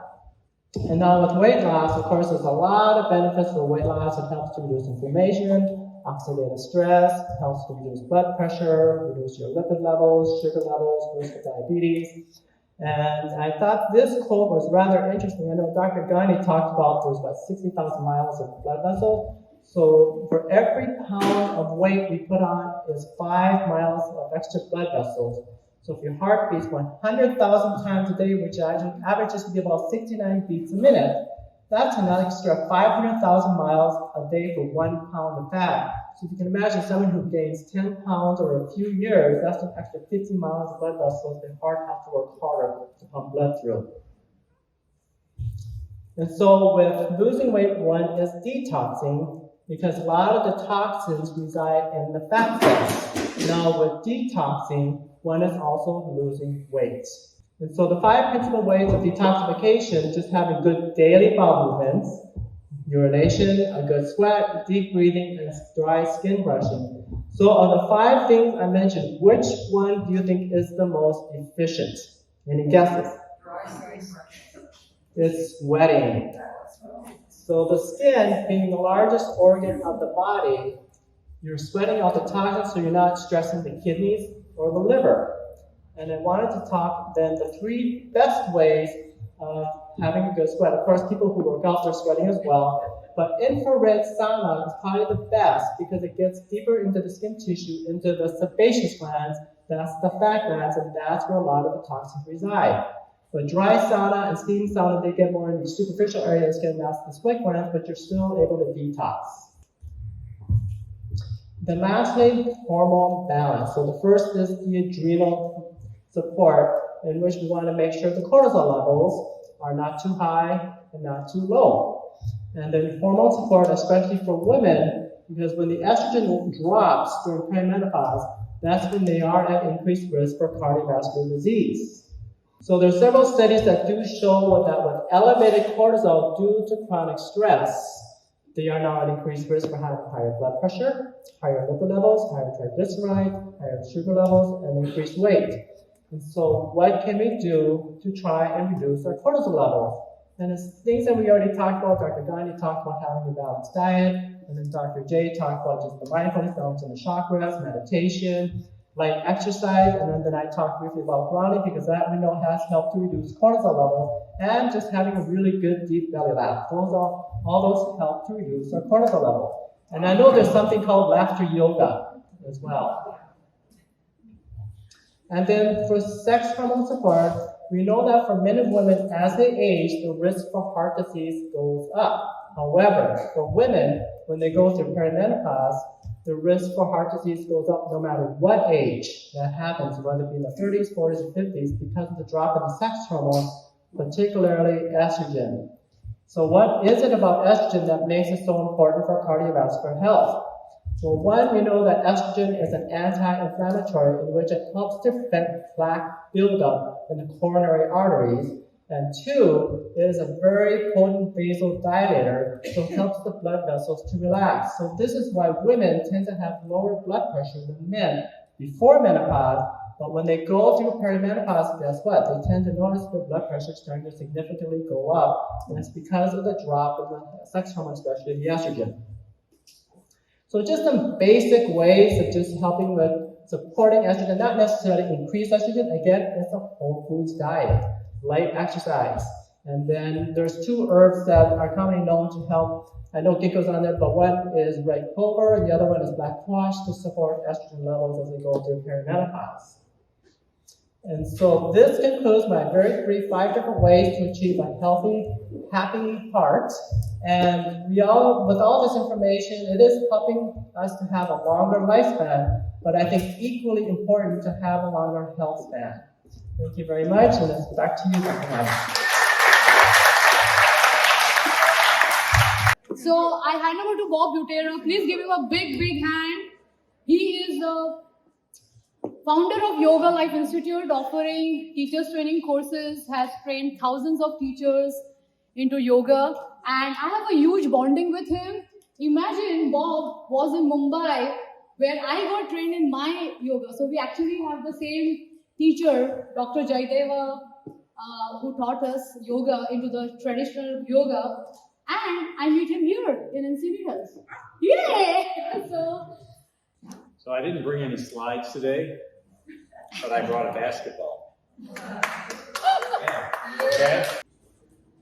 And now with weight loss, of course, there's a lot of benefits for weight loss. It helps to reduce inflammation, oxidative stress, helps to reduce blood pressure, reduce your lipid levels, sugar levels, risk of diabetes. And I thought this quote was rather interesting. I know Dr. 𝐸𝐤𝐤 talked about there's about 60,000 miles of blood vessel. So for every pound of weight we put on is 5 miles of extra blood vessels. So if your heart beats 100,000 times a day, which averages to be about 69 beats a minute, that's an extra 500,000 miles a day for 1 pound of fat. So if you can imagine someone who gains 10 pounds over a few years, that's an extra 50 miles of blood vessels their heart has to work harder to pump blood through. And so with losing weight, one is detoxing, because a lot of the toxins reside in the fat cells. Now with detoxing, one is also losing weight. And so the 5 principal ways of detoxification, just having good daily bowel movements, urination, a good sweat, deep breathing, and dry skin brushing. So of the 5 things I mentioned, which one do you think is the most efficient? Any guesses? It's sweating. So the skin, being the largest organ of the body, you're sweating out the toxins so you're not stressing the kidneys or the liver. And I wanted to talk then the 3 best ways of having a good sweat. Of course, people who work out, they're sweating as well. But infrared sauna is probably the best because it gets deeper into the skin tissue, into the sebaceous glands, that's the fat glands, and that's where a lot of the toxins reside. But dry sauna and steam sauna, they get more in the superficial area of the skin, that's the sweat glands, but you're still able to detox. Then lastly, hormone balance. So the first is the adrenal support, in which we want to make sure the cortisol levels are not too high and not too low. And then hormone support, especially for women, because when the estrogen drops during perimenopause, that's when they are at increased risk for cardiovascular disease. So there are several studies that do show that with elevated cortisol due to chronic stress, they are now at increased risk for having higher blood pressure, higher lipid levels, higher triglycerides, higher sugar levels, and increased weight. And so what can we do to try and reduce our cortisol levels? And it's things that we already talked about. Dr. Gandhi talked about having a balanced diet, and then Dr. J talked about just the mindfulness, balancing the chakras, meditation, light exercise, and then I talked briefly about grounding because that we know has helped to reduce cortisol levels, and just having a really good deep belly laugh. All those help to reduce our cortisol levels. And I know there's something called laughter yoga as well. And then for sex hormone support, we know that for men and women, as they age, the risk for heart disease goes up. However, for women, when they go through perimenopause, the risk for heart disease goes up no matter what age that happens, whether it be in the 30s, 40s, or 50s, because of the drop in the sex hormones, particularly estrogen. So what is it about estrogen that makes it so important for cardiovascular health? Well, one, we know that estrogen is an anti-inflammatory in which it helps to prevent plaque buildup in the coronary arteries. And two, it is a very potent vasodilator, so it helps the blood vessels to relax. So this is why women tend to have lower blood pressure than men before menopause, but when they go through perimenopause, guess what? They tend to notice their blood pressure starting to significantly go up, and it's because of the drop in the sex hormone, especially the estrogen. So just some basic ways of just helping with supporting estrogen, not necessarily increase estrogen. Again, it's a whole foods diet, light exercise. And then there's two herbs that are commonly known to help. I know ginkgo's on there, but one is red clover and the other one is black quash to support estrogen levels as they go through perimenopause. And so this concludes my very brief 5 different ways to achieve a healthy, happy heart. And with all this information, it is helping us to have a longer lifespan, but I think equally important to have a longer health span. Thank you very much, and it's back to you, Dr. Hyman. So I hand over to Bob Butero. Please give him a big, big hand. He is the founder of Yoga Life Institute, offering teachers training courses, has trained thousands of teachers into yoga, and I have a huge bonding with him. Imagine Bob was in Mumbai, where I got trained in my yoga. So we actually have the same teacher, Dr. Jayadeva, who taught us yoga into the traditional yoga, and I meet him here in NCB Hills. Yay! So I didn't bring any slides today, but I brought a basketball. Okay?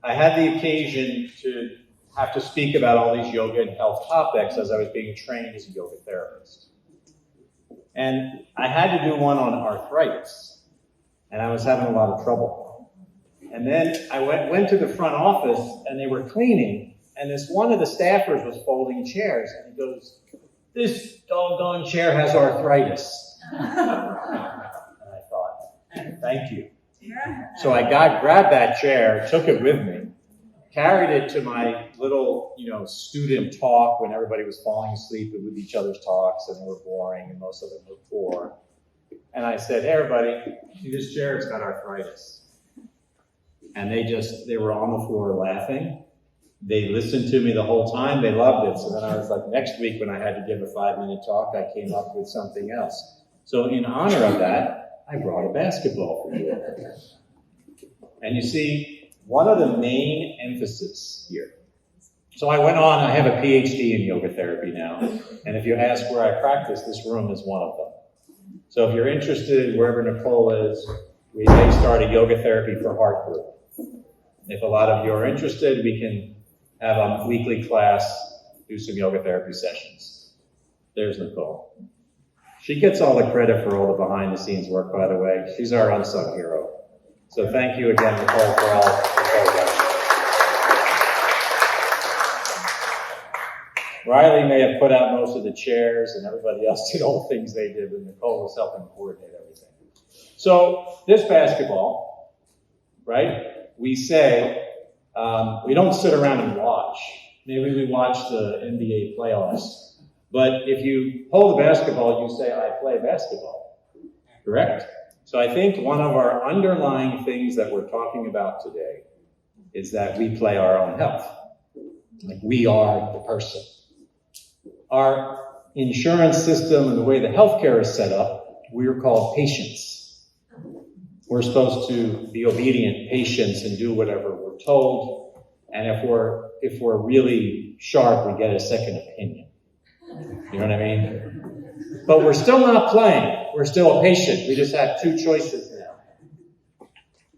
I had the occasion to have to speak about all these yoga and health topics as I was being trained as a yoga therapist. And I had to do one on arthritis, and I was having a lot of trouble. And then I went to the front office, and they were cleaning, and one of the staffers was folding chairs, and he goes, "This doggone chair has arthritis." And I thought, thank you. So I grabbed that chair, took it with me, carried it to my little, student talk when everybody was falling asleep with each other's talks, and they were boring, and most of them were poor. And I said, "Hey, everybody, see this chair? It's got arthritis." And they were on the floor laughing. They listened to me the whole time. They loved it. So then I was like, next week when I had to give a 5-minute talk, I came up with something else. So in honor of that, I brought a basketball for you. And you see, one of the main emphasis here. So I went on, I have a PhD in yoga therapy now. And if you ask where I practice, this room is one of them. So if you're interested, wherever Nicole is, we may start a yoga therapy for heart group. If a lot of you are interested, we can have a weekly class, do some yoga therapy sessions. There's Nicole. She gets all the credit for all the behind-the-scenes work, by the way. She's our unsung hero. So thank you again, Nicole, for all that. Riley may have put out most of the chairs, and everybody else did all the things they did, but Nicole was helping coordinate everything. So this basketball, right, we say, we don't sit around and watch. Maybe we watch the NBA playoffs. But if you hold the basketball, you say, "I play basketball." Correct? So I think one of our underlying things that we're talking about today is that we play our own health. Like we are the person. Our insurance system and the way the healthcare is set up, we're called patients. we're supposed to be obedient patients and do whatever we're told. And if we're really sharp, we get a second opinion. You know what I mean? But we're still not playing. We're still a patient. We just have two choices now.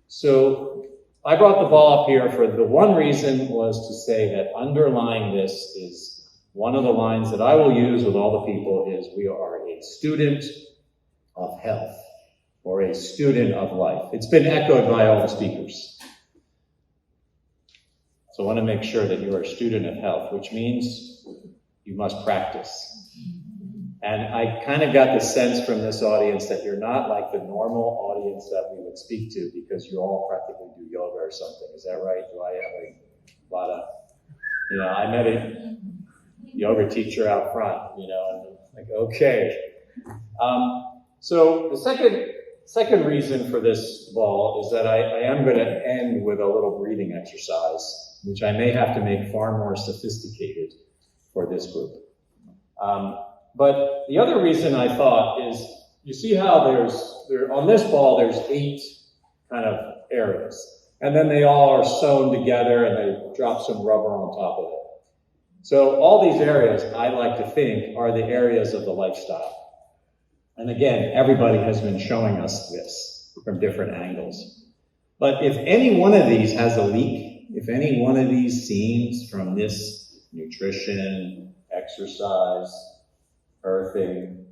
So I brought the ball up here for the one reason was to say that underlying this is one of the lines that I will use with all the people is we are a student of health or a student of life. It's been echoed by all the speakers. So I want to make sure that you are a student of health, which means you must practice. And I kind of got the sense from this audience that you're not like the normal audience that we would speak to because you all practically do yoga or something. Is that right? Do I have a lot of, I met a yoga teacher out front, and I'm like, okay. So the second reason for this ball is that I am going to end with a little breathing exercise, which I may have to make far more sophisticated for this group. But the other reason I thought is, you see how on this ball there's 8 kind of areas. And then they all are sewn together and they drop some rubber on top of it. So all these areas, I like to think, are the areas of the lifestyle. And again, everybody has been showing us this from different angles. But if any one of these has a leak, if any one of these seams from this nutrition, exercise, earthing,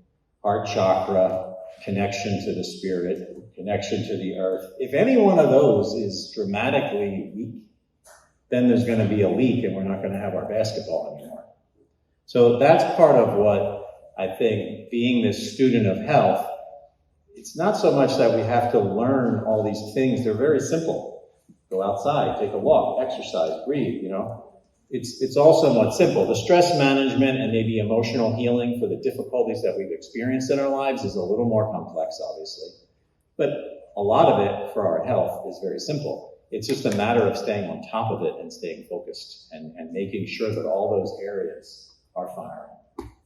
heart chakra, connection to the spirit, connection to the earth, if any one of those is dramatically weak, then there's going to be a leak and we're not going to have our basketball anymore. So that's part of what I think being this student of health, it's not so much that we have to learn all these things. They're very simple. Go outside, take a walk, exercise, breathe, It's all somewhat simple. The stress management and maybe emotional healing for the difficulties that we've experienced in our lives is a little more complex, obviously. But a lot of it for our health is very simple. It's just a matter of staying on top of it and staying focused and making sure that all those areas are firing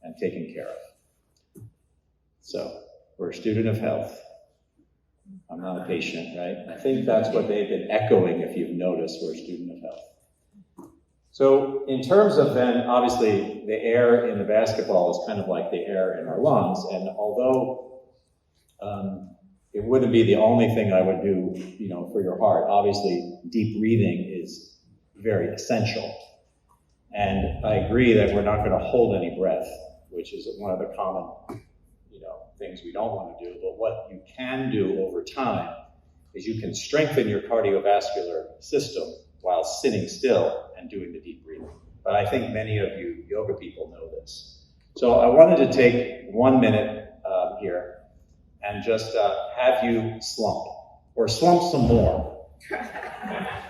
and taken care of. So we're a student of health. I'm not a patient, right? I think that's what they've been echoing if you've noticed, we're a student of health. So in terms of then, obviously, the air in the basketball is kind of like the air in our lungs. And although it wouldn't be the only thing I would do, for your heart, obviously, deep breathing is very essential. And I agree that we're not going to hold any breath, which is one of the common, things we don't want to do. But what you can do over time is you can strengthen your cardiovascular system while sitting still and doing the deep breathing. But I think many of you yoga people know this. So I wanted to take 1 minute here and just have you slump, or slump some more.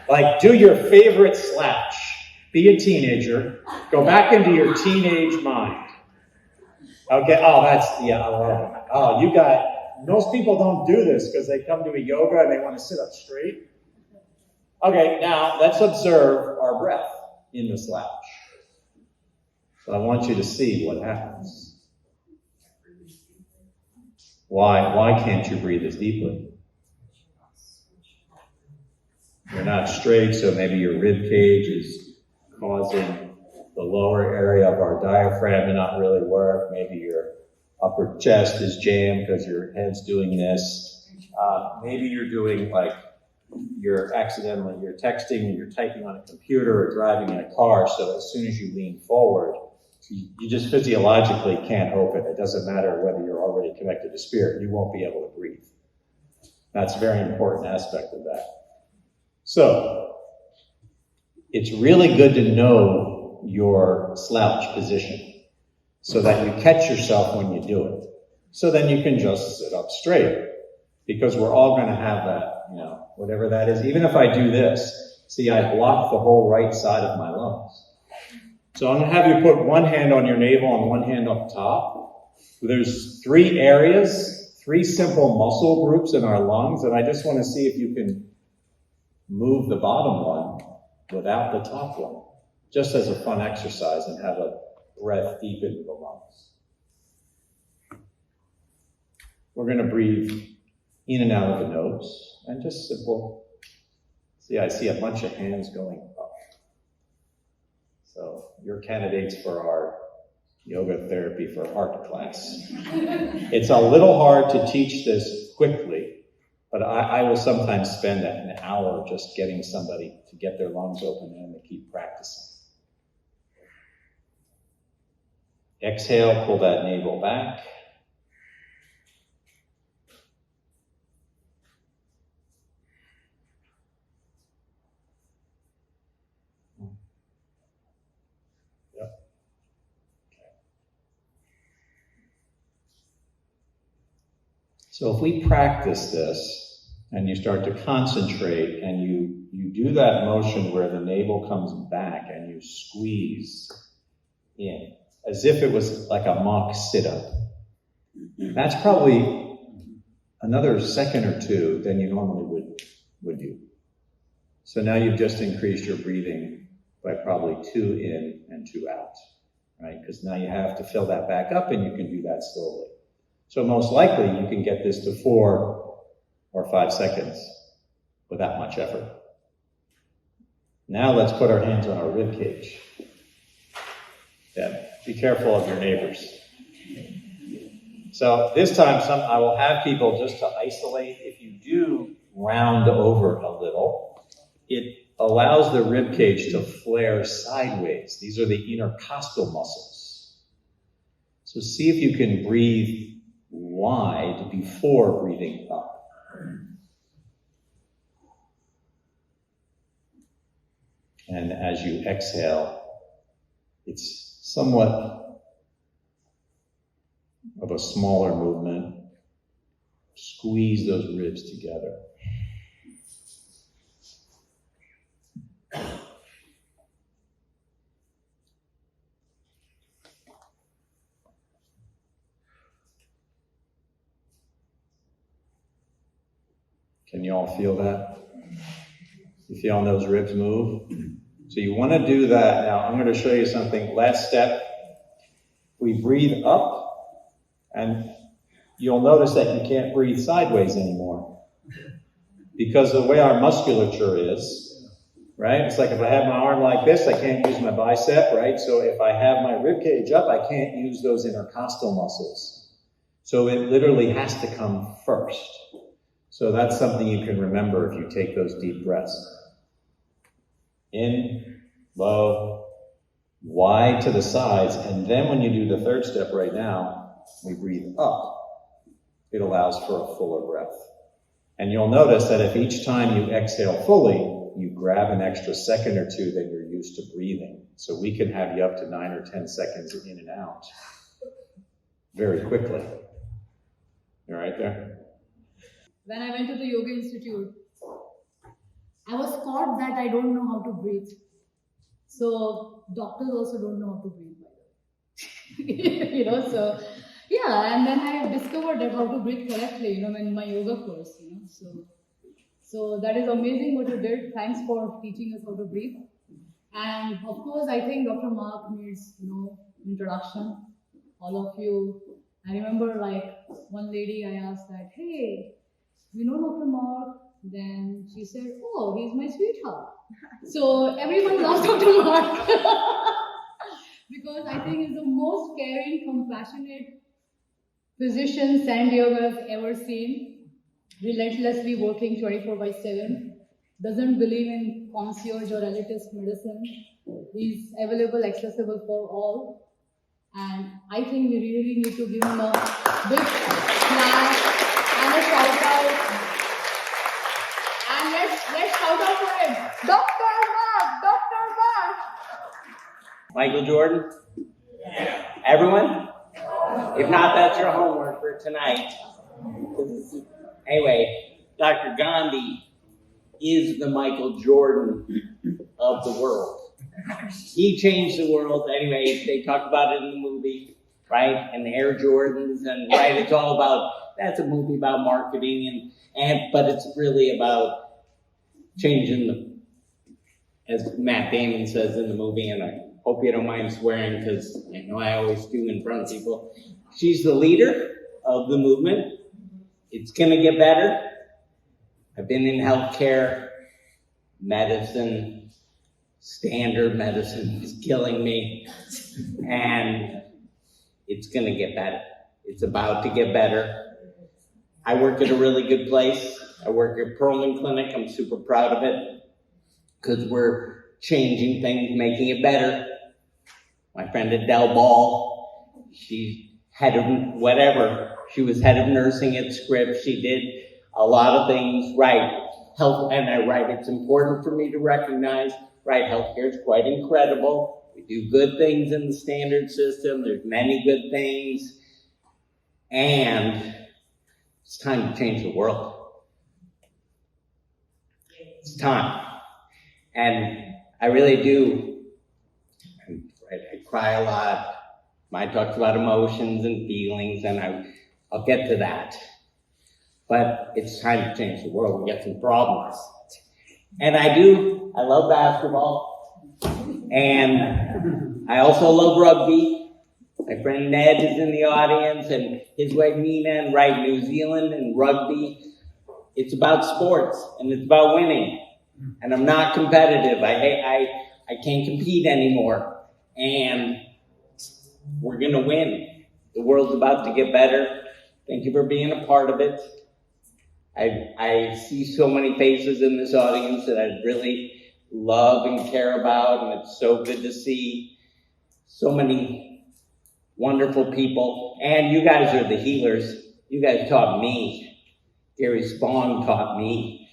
Like, do your favorite slouch. Be a teenager. Go back into your teenage mind. Okay, I love it. Most people don't do this because they come to a yoga and they want to sit up straight. Okay, now let's observe our breath in the slouch. So I want you to see what happens. Why can't you breathe as deeply? You're not straight, so maybe your rib cage is causing the lower area of our diaphragm to not really work. Maybe your upper chest is jammed because your head's doing this. Maybe you're doing you're texting, or you're typing on a computer or driving in a car, so as soon as you lean forward, you just physiologically can't open. It doesn't matter whether you're already connected to spirit. You won't be able to breathe. That's a very important aspect of that. So, it's really good to know your slouch position so that you catch yourself when you do it. So then you can just sit up straight, because we're all going to have that, whatever that is. Even if I do this, see, I block the whole right side of my lungs. So I'm going to have you put one hand on your navel and one hand up top. There's 3 areas, 3 simple muscle groups in our lungs, and I just want to see if you can move the bottom one without the top one, just as a fun exercise, and have a breath deep into the lungs. We're going to breathe in and out of the nose, and just simple. See, I see a bunch of hands going up. So you're candidates for our yoga therapy for heart class. It's a little hard to teach this quickly, but I will sometimes spend an hour just getting somebody to get their lungs open and to keep practicing. Exhale, pull that navel back. So if we practice this, and you start to concentrate, and you do that motion where the navel comes back and you squeeze in, as if it was like a mock sit-up, that's probably another second or two than you normally would do. So now you've just increased your breathing by probably 2 in and 2 out, right? Because now you have to fill that back up, and you can do that slowly. So most likely you can get this to 4 or 5 seconds without much effort. Now let's put our hands on our rib cage. Yeah, be careful of your neighbors. So this time I will have people just to isolate. If you do round over a little, it allows the rib cage to flare sideways. These are the intercostal muscles. So see if you can breathe wide before breathing up. And as you exhale, it's somewhat of a smaller movement. Squeeze those ribs together. Can you all feel that? You feeling those ribs move? So you want to do that. Now I'm going to show you something. Last step. We breathe up, and you'll notice that you can't breathe sideways anymore. Because the way our musculature is, right? It's like if I have my arm like this, I can't use my bicep, right? So if I have my rib cage up, I can't use those intercostal muscles. So it literally has to come first. So that's something you can remember if you take those deep breaths. In, low, wide to the sides, and then when you do the third step right now, we breathe up. It allows for a fuller breath. And you'll notice that if each time you exhale fully, you grab an extra second or two than you're used to breathing. So we can have you up to 9 or 10 seconds in and out very quickly. You all right there? When I went to the Yoga Institute, I was taught that I don't know how to breathe. So doctors also don't know how to breathe, by the way. So yeah, and then I discovered that how to breathe correctly, in my yoga course, So that is amazing what you did. Thanks for teaching us how to breathe. And of course, I think Dr. Mark needs introduction. All of you. I remember one lady I asked that, hey, you know Dr. Mark? Then she said, oh, he's my sweetheart. So everyone loves Dr. Mark. Because I think he's the most caring, compassionate physician San Diego has ever seen. Relentlessly working 24/7. Doesn't believe in concierge or elitist medicine. He's available, accessible for all. And I think we really need to give him a big clap and a shout out. And let's shout out for him. Dr. Mark! Michael Jordan? Everyone? If not, that's your homework for tonight. Anyway, Dr. Gandhi is the Michael Jordan of the world. He changed the world. Anyway, they talk about it in the movie, right? And the Air Jordans, and right, it's all about, that's a movie about marketing, but it's really about changing as Matt Damon says in the movie, and I hope you don't mind swearing because I know I always do in front of people. She's the leader of the movement, It's gonna get better. I've been in healthcare, medicine, standard medicine is killing me, and it's gonna get better. It's about to get better. I work at a really good place. I work at Perlman Clinic. I'm super proud of it because we're changing things, making it better. My friend Adele Ball, she's head of whatever. She was head of nursing at Scripps. She did a lot of things right. Health, and I write, it's important for me to recognize, right, healthcare is quite incredible. We do good things in the standard system. There's many good things. And it's time to change the world. It's time. And I really do. I cry a lot. Mine talks about emotions and feelings, and I'll get to that. But it's time to change the world. We got some problems. And I love basketball. And I also love rugby. My friend Ned is in the audience, and his wife Nina, and right, New Zealand and rugby. It's about sports, and it's about winning. And I'm not competitive. I can't compete anymore. And we're gonna win. The world's about to get better. Thank you for being a part of it. I see so many faces in this audience that I really love and care about, and it's so good to see so many wonderful people. And you guys are the healers. You guys taught me. Gary Spong taught me.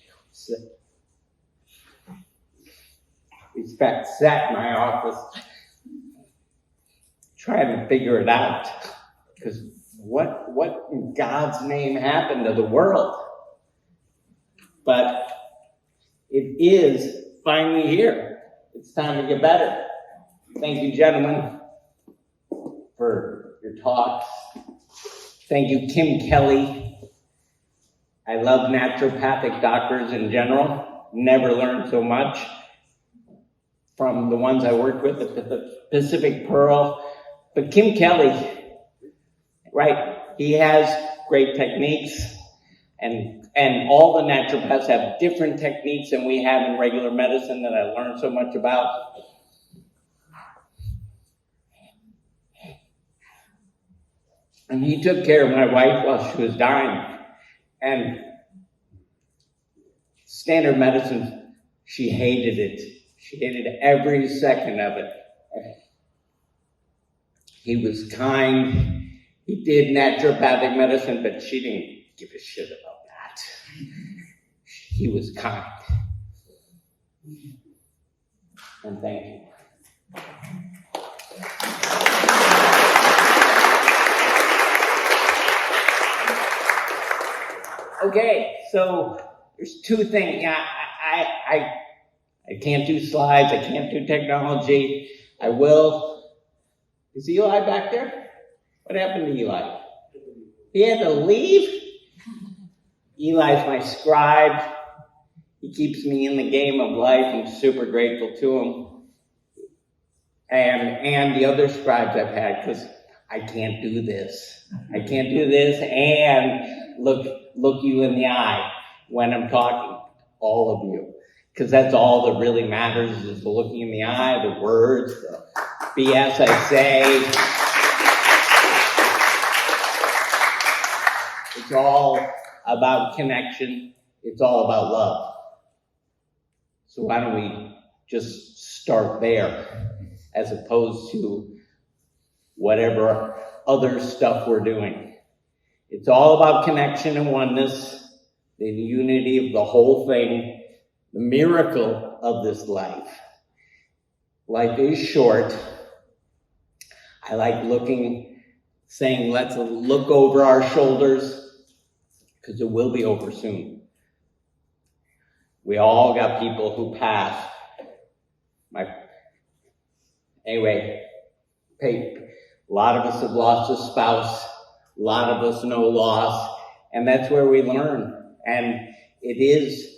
Respect sat in my office trying to figure it out. Because what in God's name happened to the world? But it is finally here. It's time to get better. Thank you, gentlemen, for your talks. Thank you, Kim Kelly. I love naturopathic doctors in general. Never learned so much from the ones I worked with at the Pacific Pearl. But Kim Kelly, right, he has great techniques, and all the naturopaths have different techniques than we have in regular medicine that I learned so much about. And he took care of my wife while she was dying. And standard medicine, she hated it. She hated every second of it. He was kind. He did naturopathic medicine, but she didn't give a shit about that. He was kind. And thank you. Okay, so there's two things. I can't do slides. I can't do technology. I will. Is Eli back there? What happened to Eli? He had to leave? Eli's my scribe. He keeps me in the game of life. I'm super grateful to him. And the other scribes I've had, because I can't do this. I can't do this and look you in the eye when I'm talking, all of you. Because that's all that really matters is the looking in the eye, the words, the BS I say. It's all about connection. It's all about love. So why don't we just start there as opposed to whatever other stuff we're doing. It's all about connection and oneness, the unity of the whole thing. The miracle of this life. Life is short. I like saying let's look over our shoulders, because it will be over soon. We all got people who pass. Anyway, a lot of us have lost a spouse. A lot of us know loss. And that's where we learn. And it is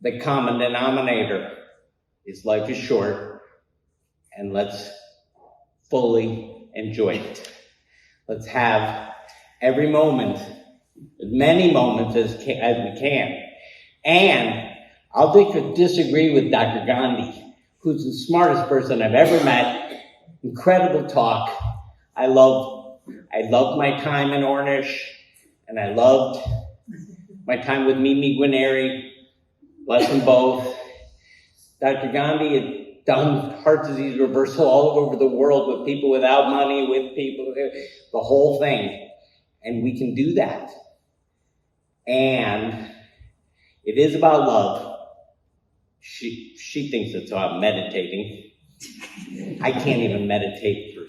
the common denominator is life is short, and let's fully enjoy it. Let's have every moment as many moments as we can. And I'll disagree with Dr. Gandhi, who's the smartest person I've ever met. Incredible talk. I loved my time in Ornish, and I loved my time with Mimi Guarneri. Bless them both. Dr. Gandhi had done heart disease reversal all over the world with people without money, with people, the whole thing. And we can do that. And it is about love. She thinks it's about meditating. I can't even meditate through.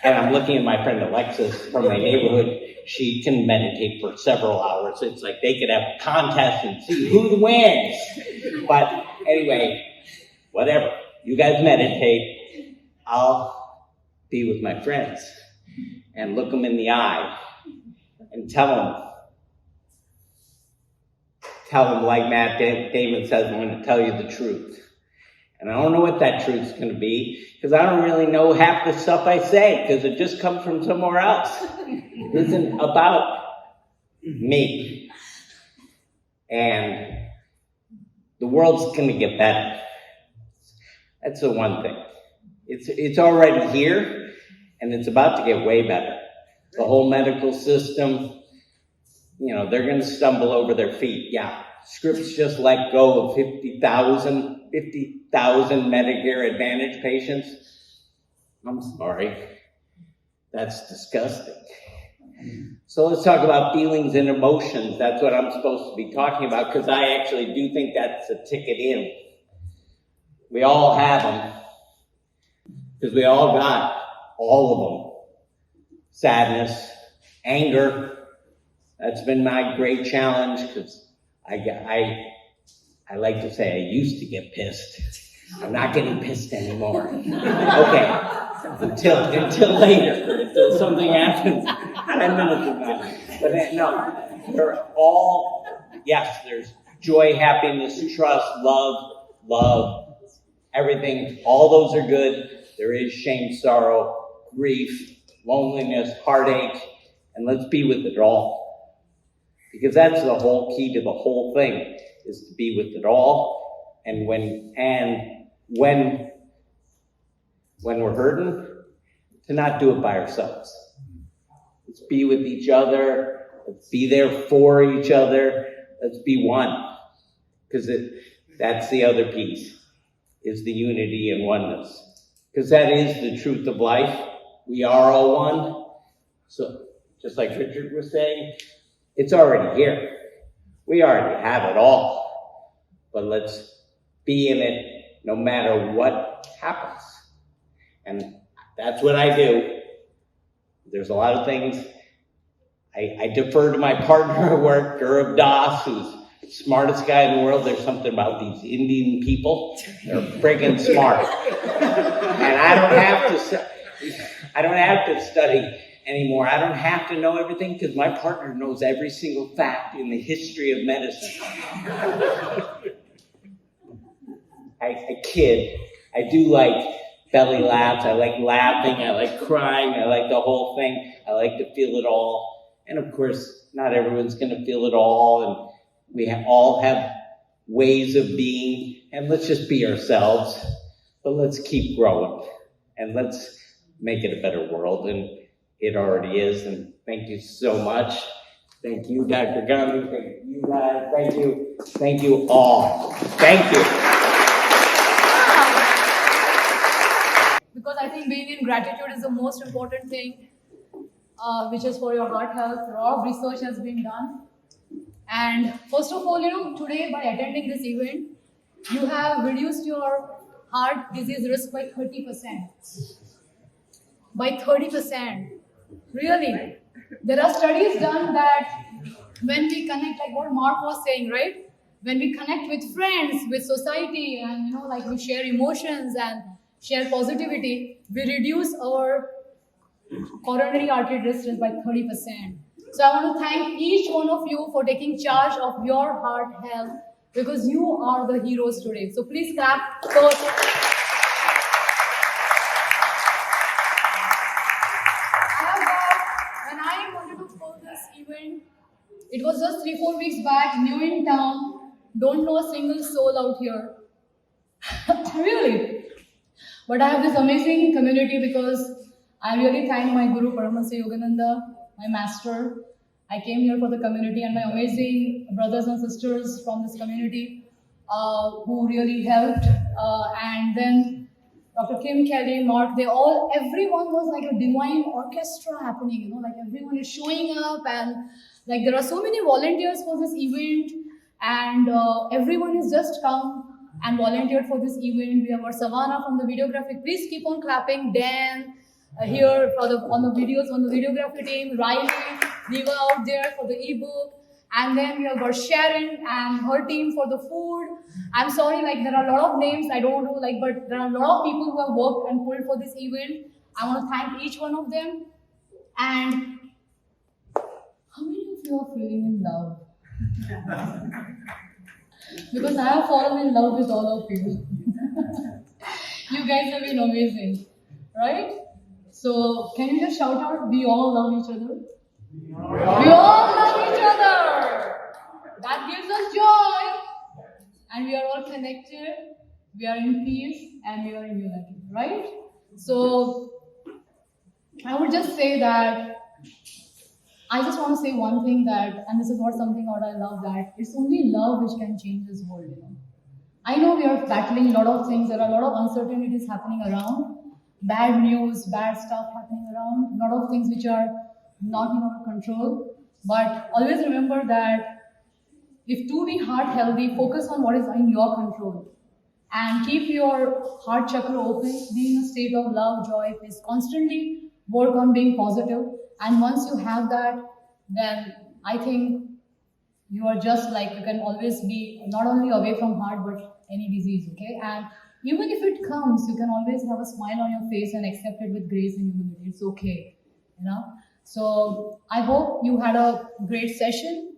And I'm looking at my friend Alexis from my neighborhood. She can meditate for several hours. It's like they could have a contest and see who wins. But anyway, whatever. You guys meditate. I'll be with my friends and look them in the eye and tell them like Matt Damon says, I'm going to tell you the truth. And I don't know what that truth's going to be, because I don't really know half the stuff I say, because it just comes from somewhere else. It isn't about me. And the world's going to get better. That's the one thing. It's already here, and it's about to get way better. The whole medical system, they're going to stumble over their feet. Yeah, Scripps just let go of 50,000 Medicare Advantage patients. I'm sorry. That's disgusting. So let's talk about feelings and emotions. That's what I'm supposed to be talking about, because I actually do think that's a ticket in. We all have them, because we all got all of them. Sadness, anger. That's been my great challenge, because I like to say I used to get pissed. I'm not getting pissed anymore. Okay, until later, until something happens 10 minutes from now. But no, they're all, yes, there's joy, happiness, trust, love, everything. All those are good. There is shame, sorrow, grief, loneliness, heartache, and let's be with it all. Because that's the whole key to the whole thing, is to be with it all. And when we're hurting, to not do it by ourselves. Let's be with each other. Let's be there for each other. Let's be one. Because that's the other piece, is the unity and oneness. Because that is the truth of life. We are all one. So, just like Richard was saying, it's already here. We already have it all. But let's be in it no matter what happens. And that's what I do. There's a lot of things. I defer to my partner at work, Gaurav Das, who's the smartest guy in the world. There's something about these Indian people. They're friggin' smart. And I don't have to study anymore. I don't have to know everything, because my partner knows every single fact in the history of medicine. I kid. I do like belly laughs. I like laughing. I like crying. I like the whole thing. I like to feel it all. And of course, not everyone's going to feel it all. And we all have ways of being. And let's just be ourselves. But let's keep growing. And let's make it a better world. And it already is. And thank you so much. Thank you, Dr. Gandhi. Thank you guys. Thank you. Thank you all. Thank you. Because I think being in gratitude is the most important thing, which is for your heart health. A lot of research has been done. And first of all, today by attending this event, you have reduced your heart disease risk by 30%. By 30%. Really. There are studies done that when we connect, like what Mark was saying, right? When we connect with friends, with society, and like we share emotions and share positivity, we reduce our coronary artery risk by 30%. So I want to thank each one of you for taking charge of your heart health, because you are the heroes today. So please clap. So, when I wanted to pull this event It was just 3-4 weeks back, new in town, don't know a single soul out here. Really. But I have this amazing community because I really thank my Guru Paramahansa Yogananda, my master. I came here for the community and my amazing brothers and sisters from this community who really helped. And then Dr. Kim, Kelly, Mark, everyone was like a divine orchestra happening, like everyone is showing up and like there are so many volunteers for this event and everyone is just come and volunteered for this event. We have our Savannah from the videography. Please keep on clapping. Dan here on the videography team. Riley, Diva out there for the ebook. And then we have got Sharon and her team for the food. I'm sorry, like there are a lot of names I don't know, but there are a lot of people who have worked and pulled for this event. I want to thank each one of them. And how many of you are feeling in love? Because I have fallen in love with all of you. You guys have been amazing, right? So can you just shout out, we all love each other? We all love each other. That gives us joy. And we are all connected. We are in peace and we are in unity, right? So I would just say that I just want to say one thing and this is something I love, that it's only love which can change this world, I know we are battling a lot of things. There are a lot of uncertainties happening around. Bad news, bad stuff happening around. A lot of things which are not in our control. But always remember that if to be heart healthy, focus on what is in your control. And keep your heart chakra open. Be in a state of love, joy, peace. Constantly work on being positive. And once you have that, then I think you are just like, you can always be not only away from heart, but any disease, okay? And even if it comes, you can always have a smile on your face and accept it with grace and humility. It's okay, So I hope you had a great session.